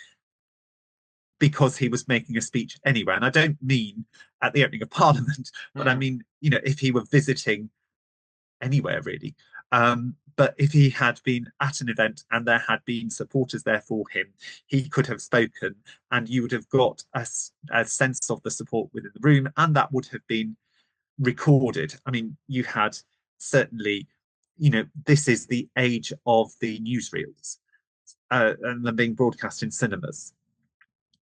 S3: because he was making a speech anyway. And I don't mean at the opening of Parliament, but I mean, you know, if he were visiting anywhere really. But if he had been at an event and there had been supporters there for him, he could have spoken and you would have got a sense of the support within the room, and that would have been recorded. I mean, you had certainly, you know, this is the age of the newsreels and them being broadcast in cinemas.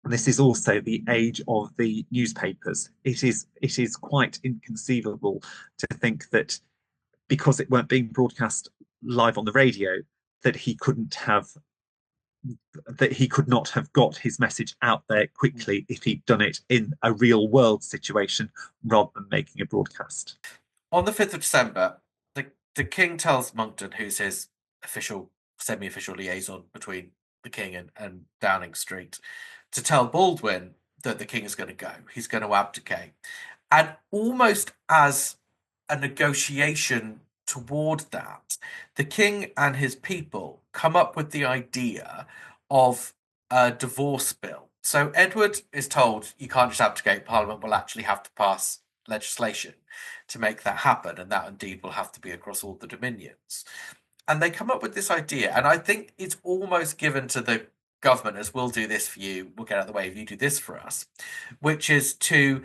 S3: This is also the age of the newspapers. It is quite inconceivable to think that because it weren't being broadcast live on the radio, that he could not have got his message out there quickly if he'd done it in a real world situation rather than making a broadcast.
S2: On the 5th of December, the king tells Monckton, who's his official, semi-official liaison between the king and Downing Street, to tell Baldwin that the king is going to go. He's going to abdicate. And almost as a negotiation toward that, the king and his people come up with the idea of a divorce bill. So Edward is told, you can't just abdicate, Parliament will actually have to pass legislation to make that happen, and that indeed will have to be across all the dominions. And they come up with this idea, and I think it's almost given to the government as, we'll do this for you, we'll get out of the way if you do this for us, which is to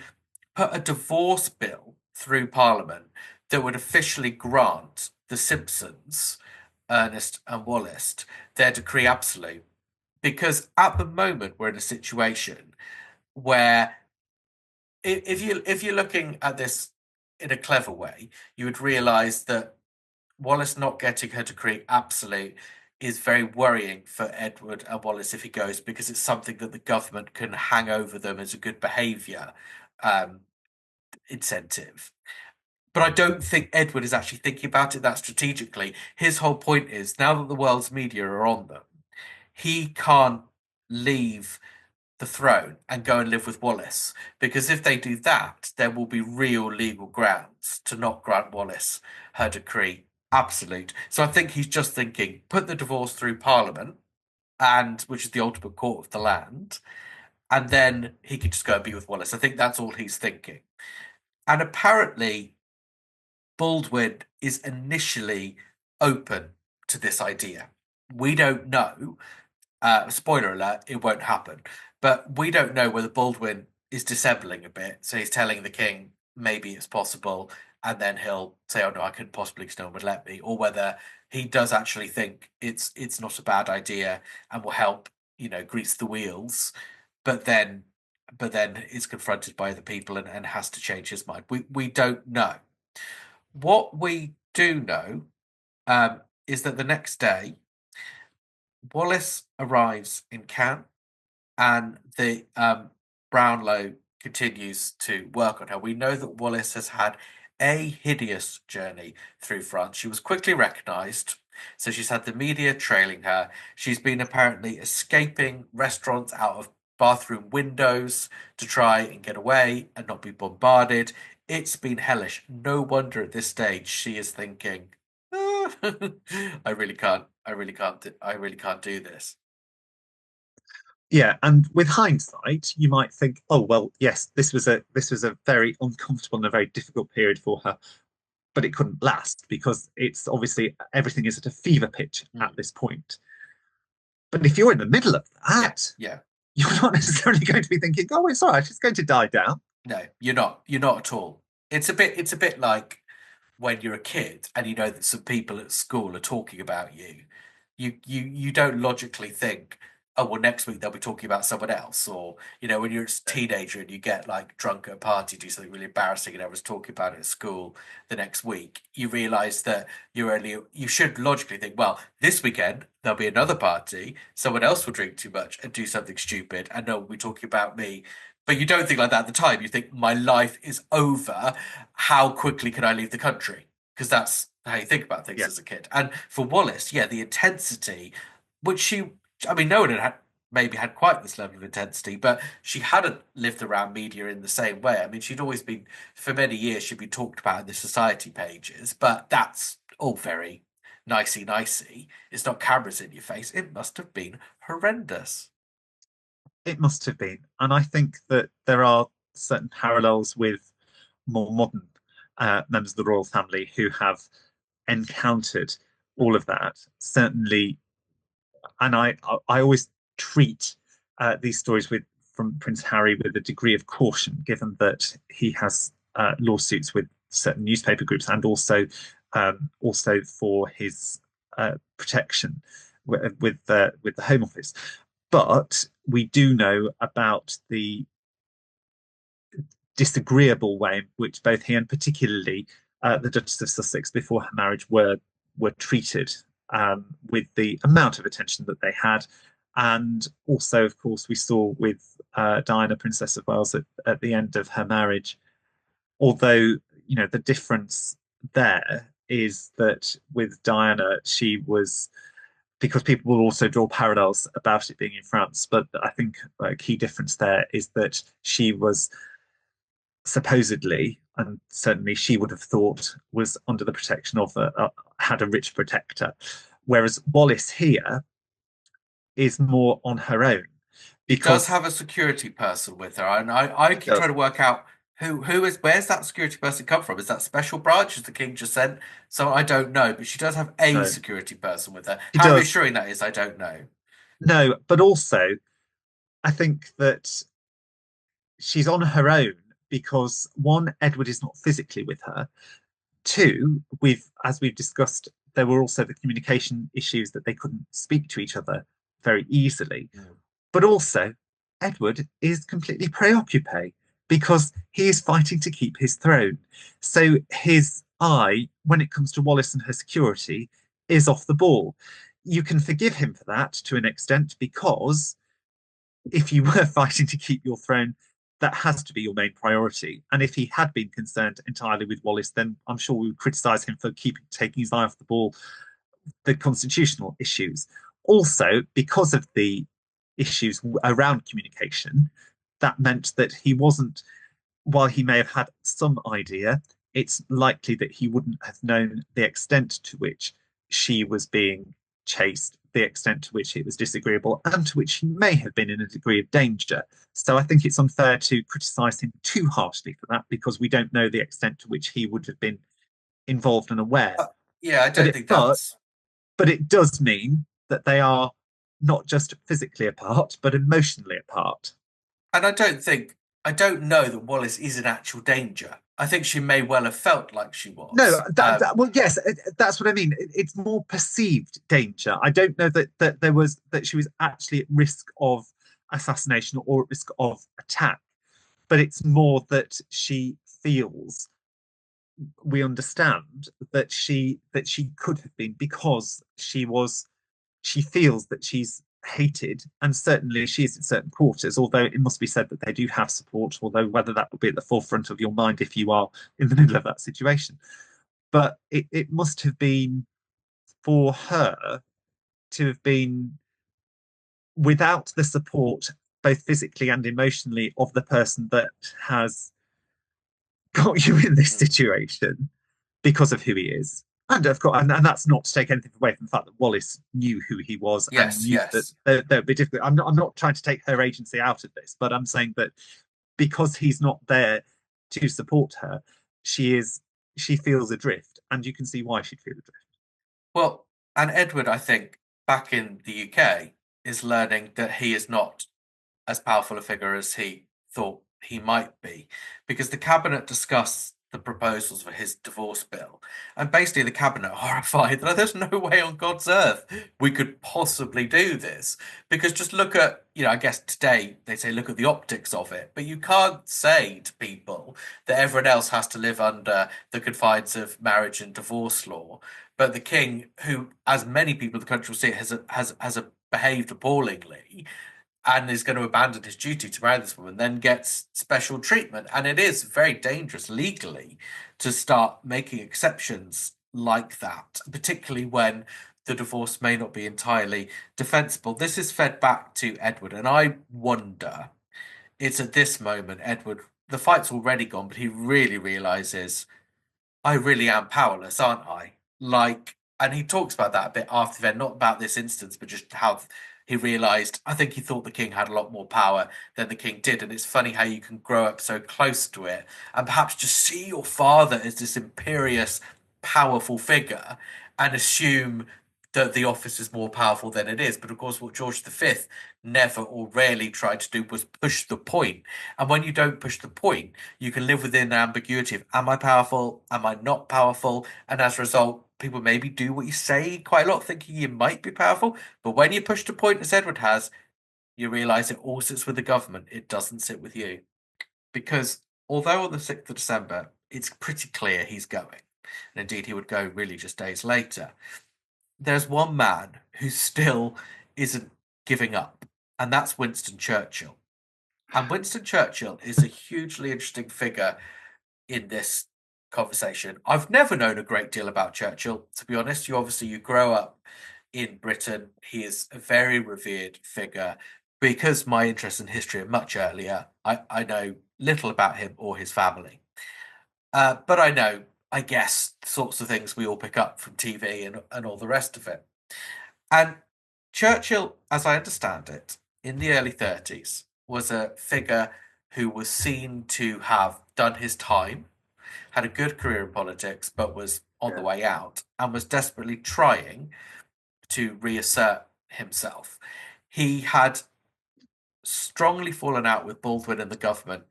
S2: put a divorce bill through Parliament that would officially grant the Simpsons, Ernest and Wallace, their decree absolute. Because at the moment we're in a situation where if you're looking at this in a clever way, you would realise that Wallace not getting her decree absolute is very worrying for Edward and Wallace if he goes, because it's something that the government can hang over them as a good behaviour incentive. But I don't think Edward is actually thinking about it that strategically. His whole point is, now that the world's media are on them, he can't leave the throne and go and live with Wallace. Because if they do that, there will be real legal grounds to not grant Wallace her decree absolute. So I think he's just thinking, put the divorce through Parliament, and which is the ultimate court of the land, and then he could just go and be with Wallace. I think that's all he's thinking. And apparently, Baldwin is initially open to this idea. We don't know. Spoiler alert, it won't happen. But we don't know whether Baldwin is dissembling a bit. So he's telling the king maybe it's possible, and then he'll say, "Oh no, I couldn't possibly because no one would let me," or whether he does actually think it's not a bad idea and will help, grease the wheels, but then is confronted by the people and has to change his mind. We don't know. What we do know is that the next day, Wallace arrives in Cannes, and the Brownlow continues to work on her. We know that Wallace has had a hideous journey through France. She was quickly recognised, so she's had the media trailing her. She's been apparently escaping restaurants out of bathroom windows to try and get away and not be bombarded. It's been hellish. No wonder at this stage she is thinking, "Ah, I really can't. I really can't do this."
S3: Yeah, and with hindsight, you might think, oh well, yes, this was a very uncomfortable and a very difficult period for her, but it couldn't last because it's obviously everything is at a fever pitch at this point. But if you're in the middle of that,
S2: Yeah.
S3: you're not necessarily going to be thinking, oh, it's all right, it's going to die down.
S2: No, you're not. You're not at all. It's a bit like when you're a kid and you know that some people at school are talking about you. You don't logically think, oh well, next week they'll be talking about someone else, or when you're a teenager and you get like drunk at a party, do something really embarrassing, and everyone's talking about it at school the next week. You realise that you should logically think, well, this weekend there'll be another party, someone else will drink too much and do something stupid, and no one will be talking about me. But you don't think like that at the time. You think, my life is over. How quickly can I leave the country? Because that's how you think about things as a kid. And for Wallace, the intensity, which no one had maybe had quite this level of intensity, but she hadn't lived around media in the same way. I mean, she'd always been, for many years, she'd been talked about in the society pages, but that's all very nicey. It's not cameras in your face. It must have been horrendous.
S3: It must have been. And I think that there are certain parallels with more modern members of the royal family who have encountered all of that. Certainly, and I always treat these stories from Prince Harry with a degree of caution, given that he has lawsuits with certain newspaper groups and also for his protection with the Home Office. But we do know about the disagreeable way in which both he and particularly the Duchess of Sussex before her marriage were treated, with the amount of attention that they had. And also, of course, we saw with Diana, Princess of Wales, at the end of her marriage, although, the difference there is that with Diana, she was, because people will also draw parallels about it being in France, but I think a key difference there is that she was supposedly, and certainly she would have thought, was under the protection of had a rich protector, whereas Wallis here is more on her own.
S2: Because does have a security person with her, and I keep trying to work out where's that security person come from? Is that special branch? Is the king just sent? So I don't know, but she does have a security person with her. How reassuring that is, I don't know.
S3: No, but also I think that she's on her own because, one, Edward is not physically with her. Two, as we've discussed, there were also the communication issues that they couldn't speak to each other very easily. But also, Edward is completely preoccupied because he is fighting to keep his throne. So his eye, when it comes to Wallis and her security, is off the ball. You can forgive him for that to an extent, because if you were fighting to keep your throne, that has to be your main priority. And if he had been concerned entirely with Wallis, then I'm sure we would criticise him for taking his eye off the ball, the constitutional issues. Also, because of the issues around communication, that meant that he wasn't, while he may have had some idea, it's likely that he wouldn't have known the extent to which she was being chased, the extent to which it was disagreeable, and to which he may have been in a degree of danger. So I think it's unfair to criticise him too harshly for that, because we don't know the extent to which he would have been involved and aware.
S2: Yeah, I don't think that's.
S3: But it does mean that they are not just physically apart, but emotionally apart.
S2: And I don't know that Wallace is in actual danger. I think she may well have felt like she was.
S3: No, well, yes, that's what I mean. It's more perceived danger. I don't know that she was actually at risk of assassination or at risk of attack, but it's more that she feels, we understand that she could have been, because she feels that she's hated, and certainly she is in certain quarters, although it must be said that they do have support, although whether that would be at the forefront of your mind if you are in the middle of that situation. But it must have been, for her to have been without the support, both physically and emotionally, of the person that has got you in this situation because of who he is. And of course, and that's not to take anything away from the fact that Wallace knew who he was and knew that there would be difficult. I'm not trying to take her agency out of this, but I'm saying that because he's not there to support her, she feels adrift, and you can see why she'd feel adrift.
S2: Well, and Edward, I think, back in the UK, is learning that he is not as powerful a figure as he thought he might be, because the cabinet discussed the proposals for his divorce bill, and basically the cabinet are horrified that there's no way on God's earth we could possibly do this, because just look at, I guess today they say look at the optics of it, but you can't say to people that everyone else has to live under the confines of marriage and divorce law, but the king, who, as many people in the country will see, has behaved appallingly and is going to abandon his duty to marry this woman, then gets special treatment. And it is very dangerous legally to start making exceptions like that, particularly when the divorce may not be entirely defensible. This is fed back to Edward, and I wonder, it's at this moment, Edward, the fight's already gone, but he really realises, I really am powerless, aren't I? And he talks about that a bit after the event, not about this instance, but just how he realised, I think he thought the king had a lot more power than the king did. And it's funny how you can grow up so close to it and perhaps just see your father as this imperious, powerful figure and assume that the office is more powerful than it is. But of course, what George V never or rarely tried to do was push the point. And when you don't push the point, you can live within the ambiguity of, am I powerful? Am I not powerful? And as a result, people maybe do what you say quite a lot, thinking you might be powerful. But when you push the point, as Edward has, you realise it all sits with the government. It doesn't sit with you. Because although on the 6th of December, it's pretty clear he's going, and indeed he would go really just days later, there's one man who still isn't giving up, and that's Winston Churchill. And Winston Churchill is a hugely interesting figure in this conversation. I've never known a great deal about Churchill, to be honest. You grow up in Britain. He is a very revered figure. Because my interests in history are much earlier, I know little about him or his family. But I know, I guess, the sorts of things we all pick up from TV and all the rest of it. And Churchill, as I understand it, in the early 30s, was a figure who was seen to have done his time, had a good career in politics, but was on the way out, and was desperately trying to reassert himself. He had strongly fallen out with Baldwin and the government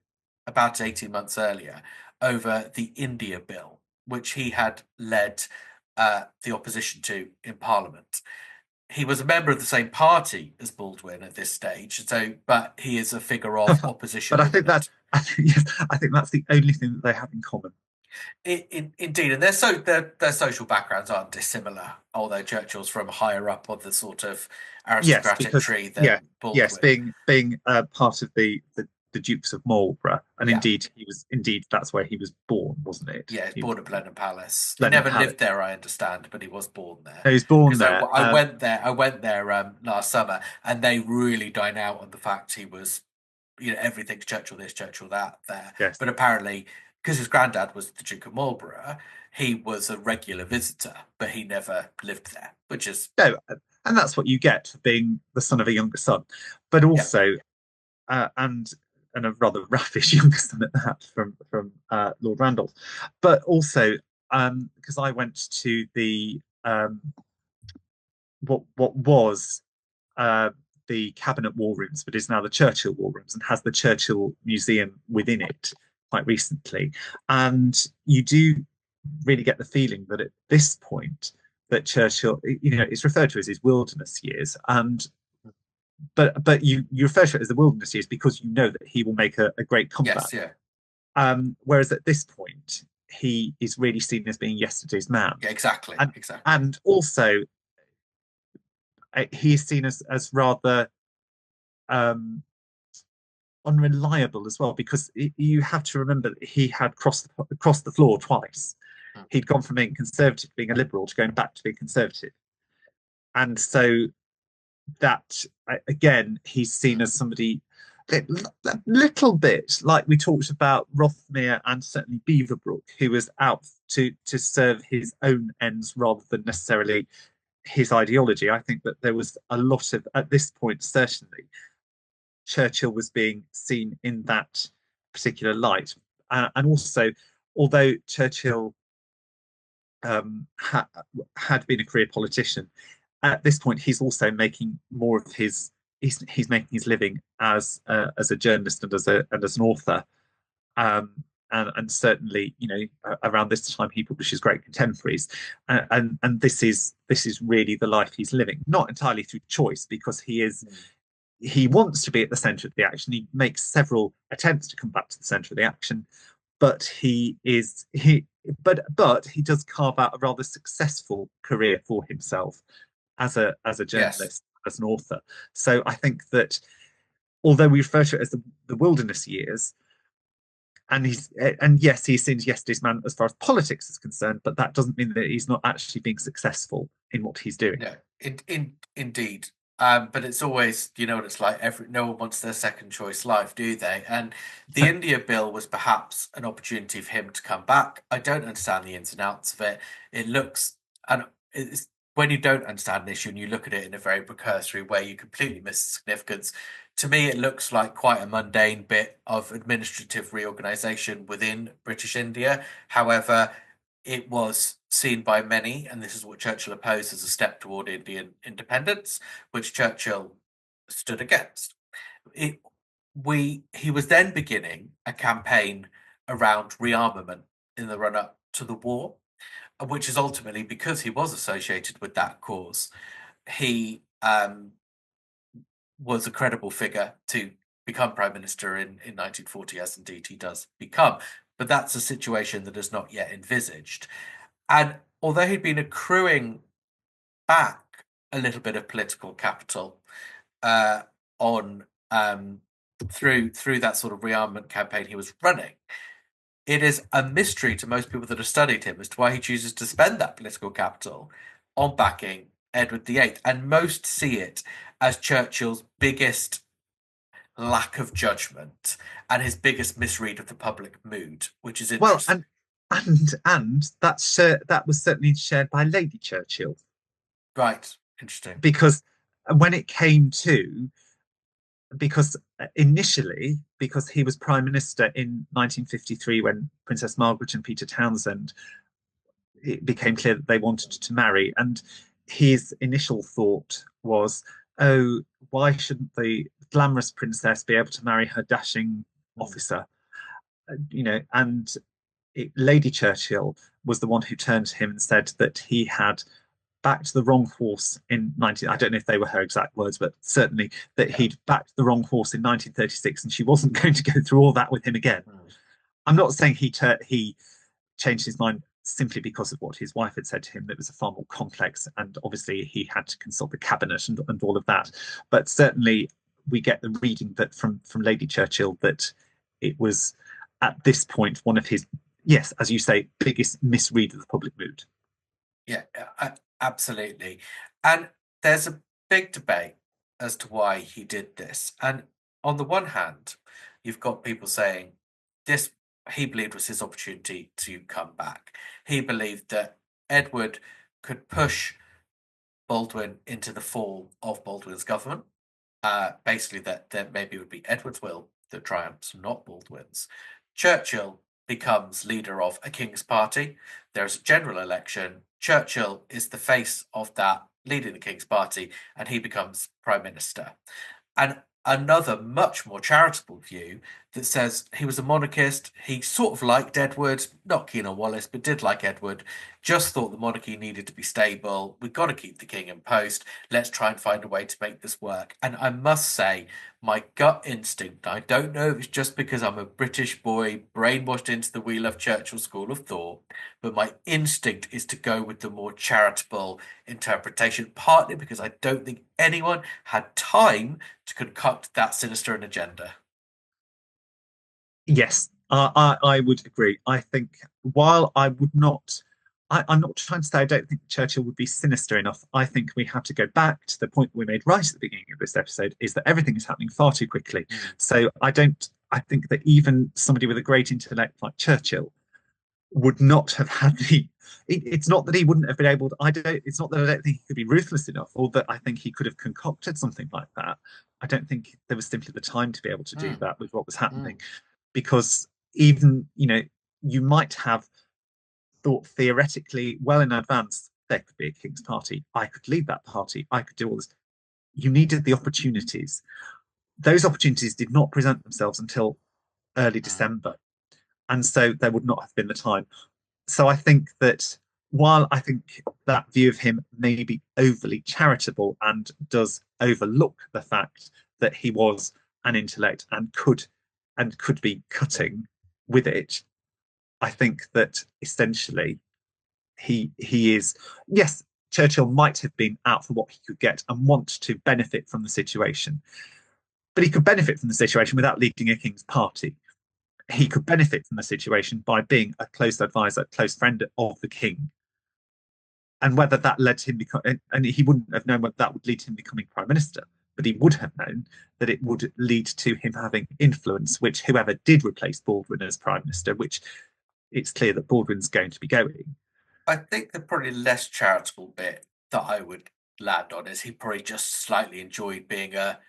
S2: about 18 months earlier over the India Bill, which he had led the opposition to in Parliament. He was a member of the same party as Baldwin at this stage, but he is a figure of opposition.
S3: But I think that's the only thing that they have in common.
S2: Indeed, and their social backgrounds aren't dissimilar, although Churchill's from higher up on the sort of aristocratic tree than Baldwin.
S3: Yes, being part of the the Dukes of Marlborough, and
S2: Yeah.
S3: indeed that's where he was born, wasn't it?
S2: Yeah, he was born at Blenheim Palace. He
S3: Blenheim
S2: never
S3: Palace.
S2: lived there, I understand, but he was born there.
S3: He was born
S2: 'Cause
S3: there.
S2: I went there. I went there last summer, and they really dine out on the fact he was, everything's Churchill this, Churchill that there.
S3: Yes.
S2: But apparently, because his granddad was the Duke of Marlborough, he was a regular visitor, but he never lived there, which is
S3: No, and that's what you get for being the son of a younger son, but also, and a rather raffish younger son at that from Lord Randolph, but also because I went to the what was the Cabinet War Rooms, but is now the Churchill War Rooms and has the Churchill Museum within it quite recently, and you do really get the feeling that at this point that Churchill, it's referred to as his wilderness years, but you refer to it as the wilderness years because you know that he will make a great comeback.
S2: yes, yeah,
S3: Whereas at this point, he is really seen as being yesterday's man.
S2: yeah, exactly, exactly.
S3: And also, he is seen as rather unreliable as well, because you have to remember that he had crossed the floor twice. He'd gone from being conservative, being a liberal, to going back to being conservative. And so that, again, he's seen as somebody a little bit like we talked about Rothmere and certainly Beaverbrook, who was out to serve his own ends rather than necessarily his ideology. I think that there was a lot of, at this point, certainly, Churchill was being seen in that particular light. And also, although Churchill had been a career politician, at this point he's also making more of his he's making his living as a journalist and as an author, and certainly around this time he publishes Great Contemporaries, and this is really the life he's living, not entirely through choice, because he wants to be at the centre of the action. He makes several attempts to come back to the centre of the action, but he does carve out a rather successful career for himself as a journalist, yes, as an author. So I think that although we refer to it as the wilderness years, and yes, he's seen as yesterday's man as far as politics is concerned, but that doesn't mean that he's not actually being successful in what he's doing.
S2: No, indeed. But it's always, what it's like. No one wants their second choice life, do they? And the India Bill was perhaps an opportunity for him to come back. I don't understand the ins and outs of it. It looks, and it's, when you don't understand an issue and you look at it in a very precursory way, you completely miss the significance. To me, it looks like quite a mundane bit of administrative reorganisation within British India. However, it was seen by many, and this is what Churchill opposed, as a step toward Indian independence, which Churchill stood against. He was then beginning a campaign around rearmament in the run-up to the war, which is ultimately, because he was associated with that cause, he was a credible figure to become Prime Minister in 1940, as indeed he does become. But that's a situation that is not yet envisaged. And although he'd been accruing back a little bit of political capital through that sort of rearmament campaign he was running, it is a mystery to most people that have studied him as to why he chooses to spend that political capital on backing Edward VIII. And most see it as Churchill's biggest lack of judgment and his biggest misread of the public mood, which is interesting.
S3: Well, and that was certainly shared by Lady Churchill.
S2: Right, interesting.
S3: Because when it came to, initially, because he was Prime Minister in 1953 when Princess Margaret and Peter Townsend, it became clear that they wanted to marry, and his initial thought was, oh, why shouldn't the glamorous princess be able to marry her dashing officer? And Lady Churchill was the one who turned to him and said that he had backed the wrong horse in I don't know if they were her exact words, but certainly that he'd backed the wrong horse in 1936, and she wasn't going to go through all that with him again. I'm not saying he changed his mind simply because of what his wife had said to him. That was a far more complex, and obviously he had to consult the cabinet and all of that. But certainly we get the reading that from Lady Churchill that it was at this point one of his, yes, as you say, biggest misread of the public mood.
S2: Yeah, absolutely. And there's a big debate as to why he did this. And on the one hand, you've got people saying this he believed was his opportunity to come back. He believed that Edward could push Baldwin into the fall of Baldwin's government. Basically, that maybe it would be Edward's will that triumphs, not Baldwin's. Churchill becomes leader of a King's party. There's a general election. Churchill is the face of that, leading the King's party, and he becomes prime minister. And another much more charitable view that says he was a monarchist. He sort of liked Edward, not keen on Wallace, but did like Edward. Just thought the monarchy needed to be stable. We've got to keep the king in post. Let's try and find a way to make this work. And I must say, my gut instinct, I don't know if it's just because I'm a British boy brainwashed into the We Love Churchill school of thought, but my instinct is to go with the more charitable interpretation, partly because I don't think anyone had time to concoct that sinister an agenda.
S3: Yes, I would agree. I think while I would not, I'm not trying to say I don't think Churchill would be sinister enough. I think we have to go back to the point we made right at the beginning of this episode, is that everything is happening far too quickly. So I think that even somebody with a great intellect like Churchill would not have had it's not that he wouldn't have been able to, it's not that I don't think he could be ruthless enough, or that I think he could have concocted something like that. I don't think there was simply the time to be able to do that with what was happening. Because even, you might have thought theoretically well in advance there could be a King's party. I could lead that party. I could do all this. You needed the opportunities. Those opportunities did not present themselves until early December. And so there would not have been the time. So I think that while I think that view of him may be overly charitable and does overlook the fact that he was an intellect and could be cutting with it, I think that essentially he is, yes, Churchill might have been out for what he could get and want to benefit from the situation, but he could benefit from the situation without leading a King's party. He could benefit from the situation by being a close advisor, close friend of the King. And whether that led to him and he wouldn't have known whether that would lead to him becoming prime minister, but he would have known that it would lead to him having influence, which whoever did replace Baldwin as prime minister, which it's clear that Baldwin's going to be going.
S2: I think the probably less charitable bit that I would land on is he probably just slightly enjoyed being a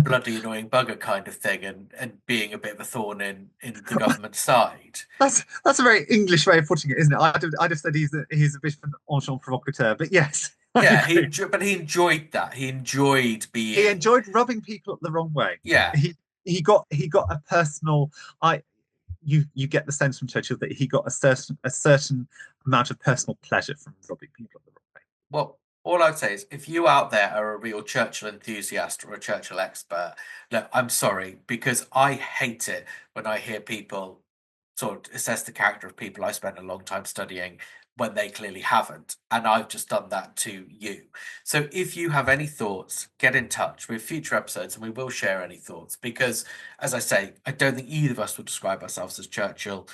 S2: bloody annoying bugger kind of thing and being a bit of a thorn in the government side.
S3: That's a very English way of putting it, isn't it? I'd have said he's a bit of an agent provocateur, but yes.
S2: Yeah, he enjoyed that. He enjoyed being.
S3: He enjoyed rubbing people up the wrong way.
S2: Yeah.
S3: He got a personal. You get the sense from Churchill that he got a certain amount of personal pleasure from rubbing people up the wrong way.
S2: Well, all I'd say is if you out there are a real Churchill enthusiast or a Churchill expert, look, I'm sorry, because I hate it when I hear people sort of assess the character of people I spent a long time studying when they clearly haven't. And I've just done that to you. So if you have any thoughts, get in touch with future episodes and we will share any thoughts. Because, as I say, I don't think either of us would describe ourselves as Churchill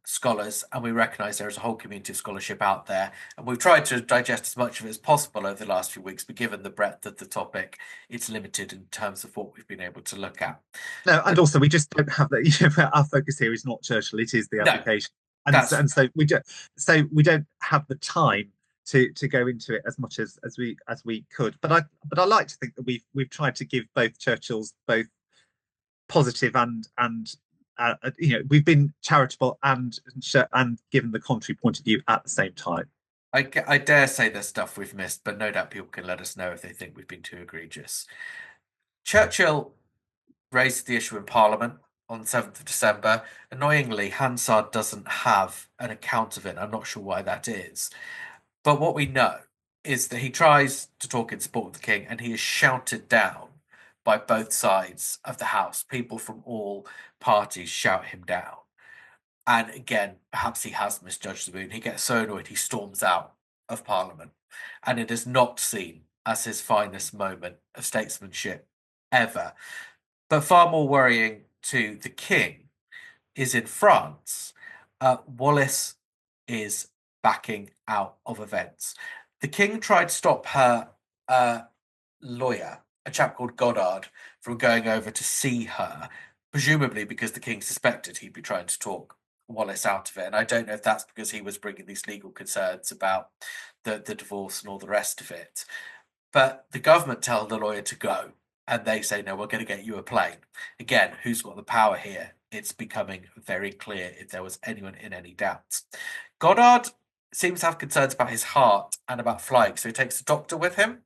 S2: scholars, and we recognise there is a whole community of scholarship out there, and we've tried to digest as much of it as possible over the last few weeks, but given the breadth of the topic, it's limited in terms of what we've been able to look at.
S3: No, and also we just don't have that. Our focus here is not Churchill; it is the Abdication, and so we don't have the time to go into it as much as we could. But I like to think that we've tried to give both Churchills both positive and we've been charitable and given the contrary point of view at the same time.
S2: I dare say there's stuff we've missed, but no doubt people can let us know if they think we've been too egregious. Churchill raised the issue in Parliament on the 7th of December. Annoyingly, Hansard doesn't have an account of it. I'm not sure why that is. But what we know is that he tries to talk in support of the king and he is shouted down by both sides of the House. People from all parties shout him down. And again, perhaps he has misjudged the mood. He gets so annoyed, he storms out of Parliament. And it is not seen as his finest moment of statesmanship ever. But far more worrying to the king is in France. Wallace is backing out of events. The king tried to stop her lawyer, a chap called Goddard, from going over to see her, presumably because the king suspected he'd be trying to talk Wallace out of it. And I don't know if that's because he was bringing these legal concerns about the divorce and all the rest of it. But the government tell the lawyer to go, and they say, no, we're going to get you a plane. Again, who's got the power here? It's becoming very clear if there was anyone in any doubt. Goddard seems to have concerns about his heart and about flying, so he takes a doctor with him.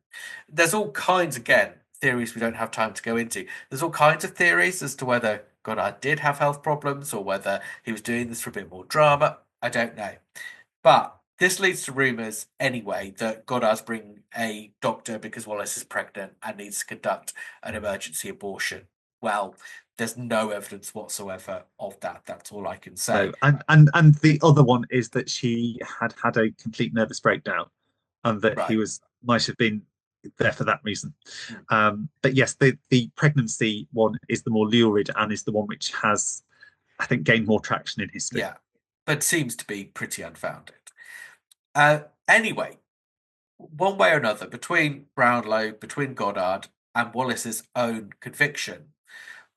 S2: There's all kinds, again, theories we don't have time to go into. There's all kinds of theories as to whether Goddard did have health problems or whether he was doing this for a bit more drama. I don't know. But this leads to rumours anyway that Goddard's bringing a doctor because Wallace is pregnant and needs to conduct an emergency abortion. Well, there's no evidence whatsoever of that. That's all I can say.
S3: No, and the other one is that she had had a complete nervous breakdown, and that he might have been there for that reason. But yes, the pregnancy one is the more lurid and is the one which has, I think, gained more traction in history.
S2: Yeah, but seems to be pretty unfounded. Anyway, one way or another, between Brownlow, between Goddard, and Wallace's own conviction,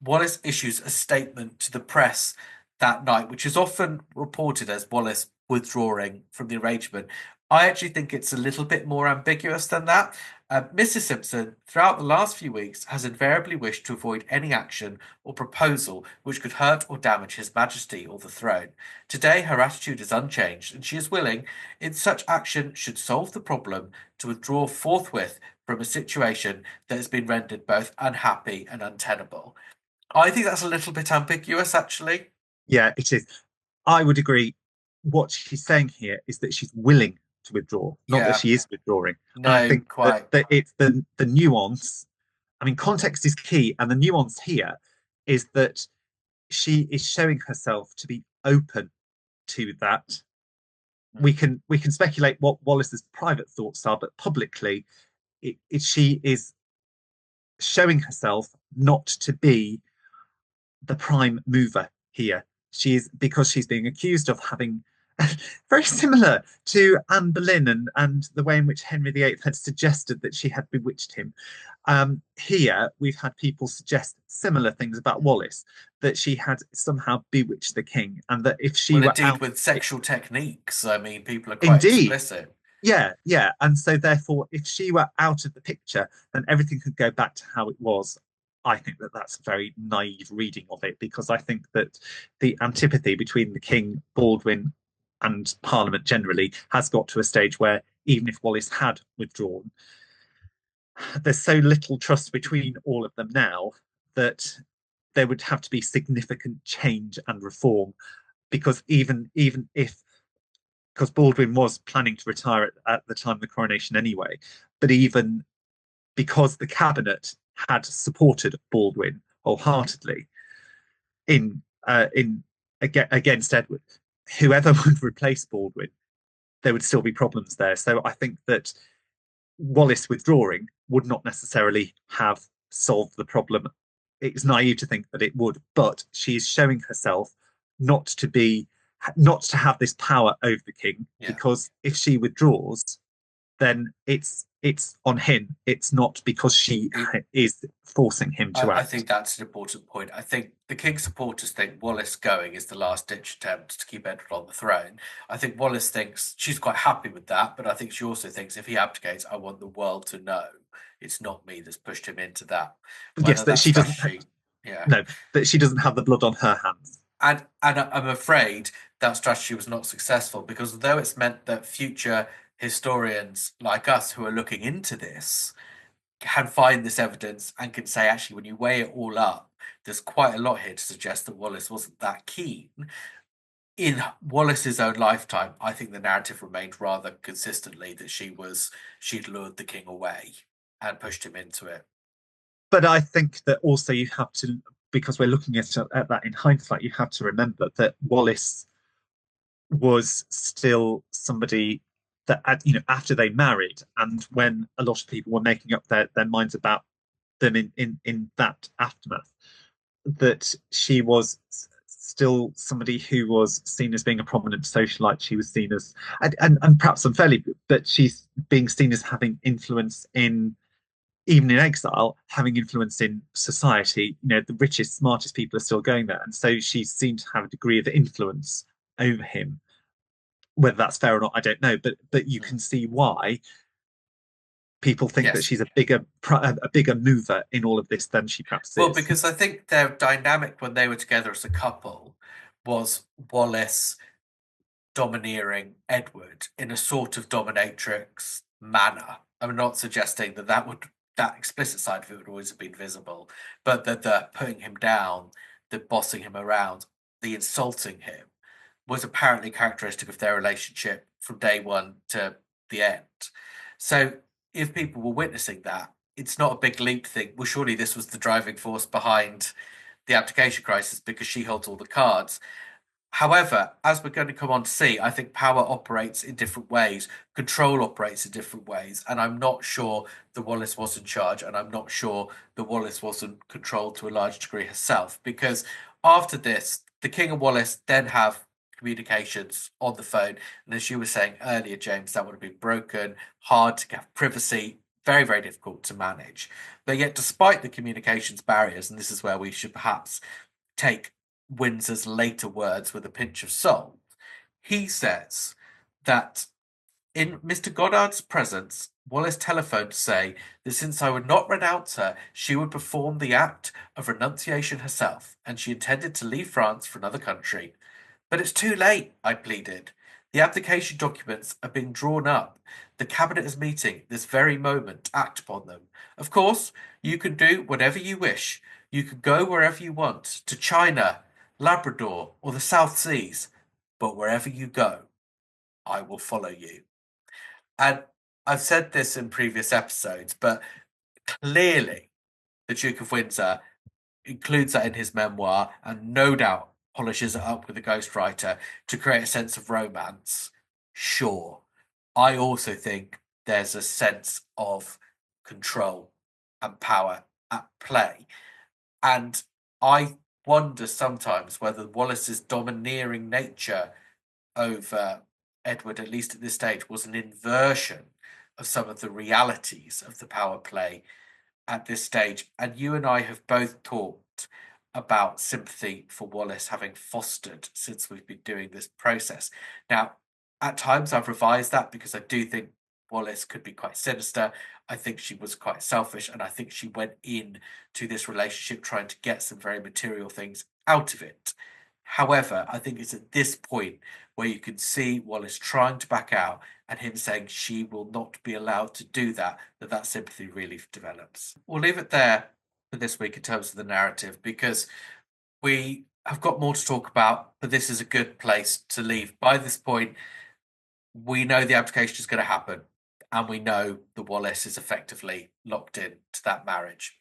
S2: Wallace issues a statement to the press that night, which is often reported as Wallace withdrawing from the arrangement. I actually think it's a little bit more ambiguous than that. Mrs. Simpson, throughout the last few weeks, has invariably wished to avoid any action or proposal which could hurt or damage His Majesty or the throne. Today, her attitude is unchanged, and she is willing, if such action should solve the problem, to withdraw forthwith from a situation that has been rendered both unhappy and untenable. I think that's a little bit ambiguous, actually.
S3: Yeah, it is. I would agree. What she's saying here is that she's willing to withdraw, not that she is withdrawing.
S2: No,
S3: and I think
S2: quite.
S3: that it's the nuance. I mean, context is key, and the nuance here is that she is showing herself to be open to that. We can speculate what Wallace's private thoughts are, but publicly, she is showing herself not to be the prime mover here. She is, because she's being accused of having very similar to Anne Boleyn and the way in which Henry VIII had suggested that she had bewitched him. Here, we've had people suggest similar things about Wallace, that she had somehow bewitched the king, and that if she were
S2: indeed
S3: out,
S2: with sexual techniques, I mean, people are quite explicit.
S3: Yeah, and so therefore, if she were out of the picture, then everything could go back to how it was. I think that that's a very naive reading of it, because I think that the antipathy between the king, Baldwin, and Parliament generally has got to a stage where even if Wallace had withdrawn, there's so little trust between all of them now that there would have to be significant change and reform, because even if, because Baldwin was planning to retire at the time of the coronation anyway, but even because the cabinet had supported Baldwin wholeheartedly against Edward, whoever would replace Baldwin, there would still be problems there. So I think that Wallace withdrawing would not necessarily have solved the problem. It's naive to think that it would, but she's showing herself not to have this power over the king, because if she withdraws, then it's on him. It's not because she is forcing him to act.
S2: I think that's an important point. I think the king's supporters think Wallace going is the last-ditch attempt to keep Edward on the throne. I think Wallace thinks she's quite happy with that, but I think she also thinks if he abdicates, I want the world to know it's not me that's pushed him into that.
S3: Yes, that she doesn't. No, that she doesn't have the blood on her hands.
S2: And I'm afraid that strategy was not successful, because although it's meant that future historians like us who are looking into this can find this evidence and can say, actually, when you weigh it all up, there's quite a lot here to suggest that Wallace wasn't that keen. In Wallace's own lifetime, I think the narrative remained rather consistently that she'd lured the king away and pushed him into it.
S3: But I think that also you have to, because we're looking at that in hindsight, you have to remember that Wallace was still somebody that after they married, and when a lot of people were making up their minds about them in that aftermath, that she was still somebody who was seen as being a prominent socialite. She was seen as, and perhaps unfairly, that she's being seen as having influence in, even in exile, having influence in society. The richest, smartest people are still going there, and so she's seen to have a degree of influence over him. Whether that's fair or not, I don't know, but you can see why people think that
S2: Yes.
S3: she's a bigger mover in all of this than she perhaps
S2: Well,
S3: is.
S2: because I think their dynamic when they were together as a couple was Wallace domineering Edward in a sort of dominatrix manner. I'm not suggesting that explicit side of it would always have been visible, but the putting him down, the bossing him around, the insulting him was apparently characteristic of their relationship from day one to the end. So if people were witnessing that, it's not a big leap to think, well, surely this was the driving force behind the abdication crisis because she holds all the cards. However, as we're going to come on to see, I think power operates in different ways, control operates in different ways, and I'm not sure that Wallace was in charge, and I'm not sure that Wallace wasn't controlled to a large degree herself, because after this, the King and Wallace then have communications on the phone, and as you were saying earlier, James, that would have been broken, hard to have privacy, very, very difficult to manage. But yet, despite the communications barriers, and this is where we should perhaps take Windsor's later words with a pinch of salt, he says that in Mr. Goddard's presence, Wallace telephoned to say that since I would not renounce her, she would perform the act of renunciation herself, and she intended to leave France for another country. But it's too late, I pleaded. The abdication documents are being drawn up. The cabinet is meeting this very moment to act upon them. Of course, you can do whatever you wish. You can go wherever you want, to China, Labrador, or the South Seas. But wherever you go, I will follow you. And I've said this in previous episodes, but clearly the Duke of Windsor includes that in his memoir and no doubt polishes it up with a ghostwriter to create a sense of romance. Sure. I also think there's a sense of control and power at play. And I wonder sometimes whether Wallace's domineering nature over Edward, at least at this stage, was an inversion of some of the realities of the power play at this stage. And you and I have both talked about sympathy for Wallace having fostered since we've been doing this process. Now, at times I've revised that because I do think Wallace could be quite sinister. I think she was quite selfish, and I think she went in to this relationship trying to get some very material things out of it. However, I think it's at this point where you can see Wallace trying to back out and him saying she will not be allowed to do that, that sympathy really develops. We'll leave it there for this week in terms of the narrative, because we have got more to talk about, but this is a good place to leave. By this point, we know the abdication is going to happen, and we know that Wallace is effectively locked in to that marriage.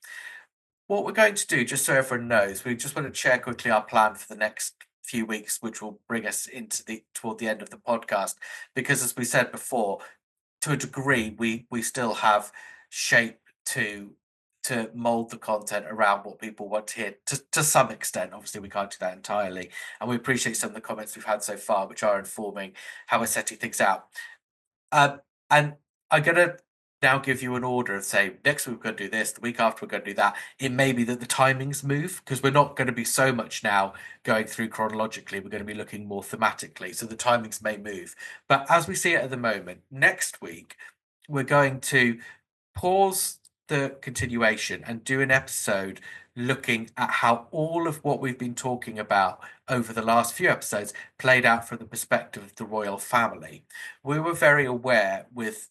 S2: What we're going to do, just so everyone knows, we just want to share quickly our plan for the next few weeks, which will bring us toward the end of the podcast, because as we said before, to a degree, we still have shape to mold the content around what people want to hear to some extent. Obviously, we can't do that entirely, and we appreciate some of the comments we've had so far, which are informing how we're setting things out. And I'm going to now give you an order of, say, next week we're going to do this, the week after we're going to do that. It may be that the timings move, because we're not going to be so much now going through chronologically. We're going to be looking more thematically, so the timings may move. But as we see it at the moment, next week we're going to pause the continuation and do an episode looking at how all of what we've been talking about over the last few episodes played out from the perspective of the royal family. We were very aware, with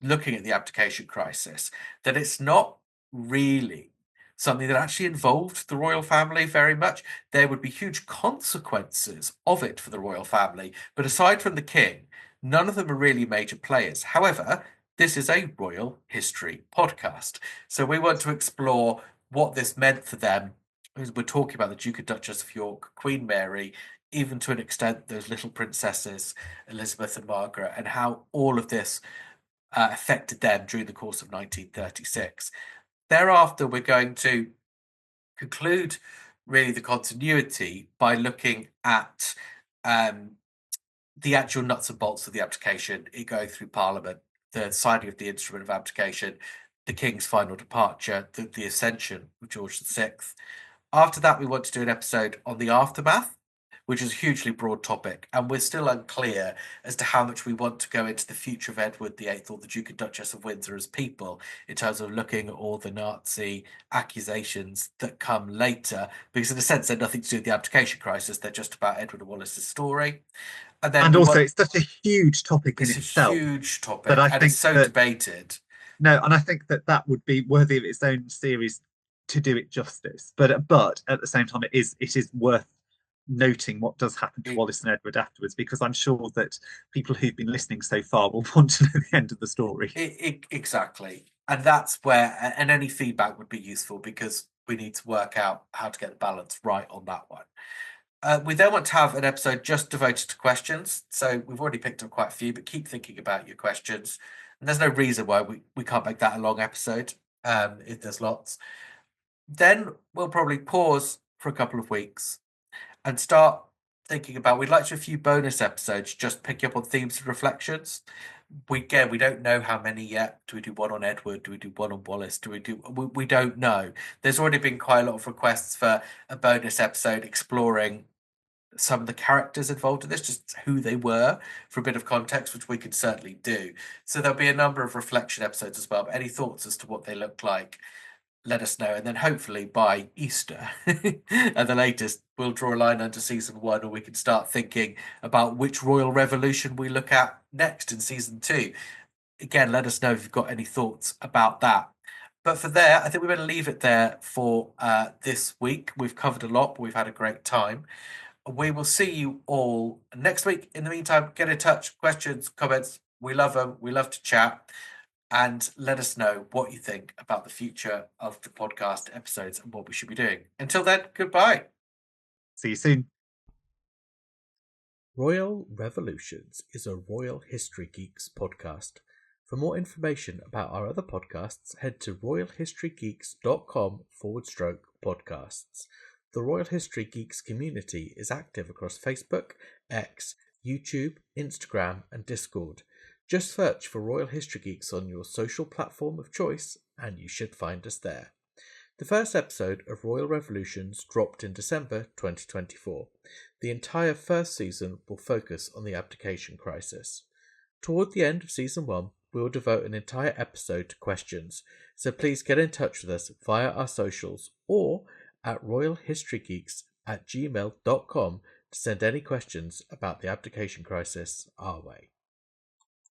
S2: looking at the abdication crisis, that it's not really something that actually involved the royal family very much. There would be huge consequences of it for the royal family, but aside from the king, none of them are really major players. However, this is a royal history podcast, so we want to explore what this meant for them. We're talking about the Duke and Duchess of York, Queen Mary, even to an extent, those little princesses, Elizabeth and Margaret, and how all of this affected them during the course of 1936. Thereafter, we're going to conclude really the continuity by looking at the actual nuts and bolts of the abdication, it going through Parliament, the signing of the instrument of abdication, the King's final departure, the ascension of George VI. After that, we want to do an episode on the aftermath, which is a hugely broad topic, and we're still unclear as to how much we want to go into the future of Edward VIII or the Duke and Duchess of Windsor as people, in terms of looking at all the Nazi accusations that come later, because in a sense they're nothing to do with the abdication crisis, they're just about Edward and Wallace's story. And then
S3: also, it's such a huge topic in
S2: it's
S3: itself.
S2: a huge topic,
S3: that I
S2: and
S3: think
S2: it's so
S3: that-
S2: debated.
S3: No, and I think that would be worthy of its own series to do it justice. But at the same time, it is worth noting what does happen to Wallace and Edward afterwards, because I'm sure that people who've been listening so far will want to know the end of the story.
S2: Exactly. And that's where, and any feedback would be useful, because we need to work out how to get the balance right on that one. We then want to have an episode just devoted to questions. So we've already picked up quite a few, but keep thinking about your questions. And there's no reason why we can't make that a long episode, if there's lots. Then we'll probably pause for a couple of weeks and start thinking about, we'd like to do a few bonus episodes, just picking up on themes and reflections. We don't know how many yet. Do we do one on Edward? Do we do one on Wallace? We don't know. There's already been quite a lot of requests for a bonus episode exploring some of the characters involved in this, just who they were, for a bit of context, which we could certainly do. So there'll be a number of reflection episodes as well. But any thoughts as to what they look like, let us know. And then hopefully by Easter, at the latest, we'll draw a line under season 1, or we can start thinking about which royal revolution we look at next in season 2. Again, let us know if you've got any thoughts about that. But for there, I think we're going to leave it there for this week. We've covered a lot, but we've had a great time. We will see you all next week. In the meantime, get in touch, questions, comments. We love them. We love to chat. And let us know what you think about the future of the podcast episodes and what we should be doing. Until then, goodbye.
S3: See you soon.
S1: Royal Revolutions is a Royal History Geeks podcast. For more information about our other podcasts, head to royalhistorygeeks.com/podcasts. The Royal History Geeks community is active across Facebook, X, YouTube, Instagram, and Discord. Just search for Royal History Geeks on your social platform of choice, and you should find us there. The first episode of Royal Revolutions dropped in December 2024. The entire first season will focus on the abdication crisis. Toward the end of season 1, we will devote an entire episode to questions, so please get in touch with us via our socials or at royalhistorygeeks@gmail.com to send any questions about the abdication crisis our way.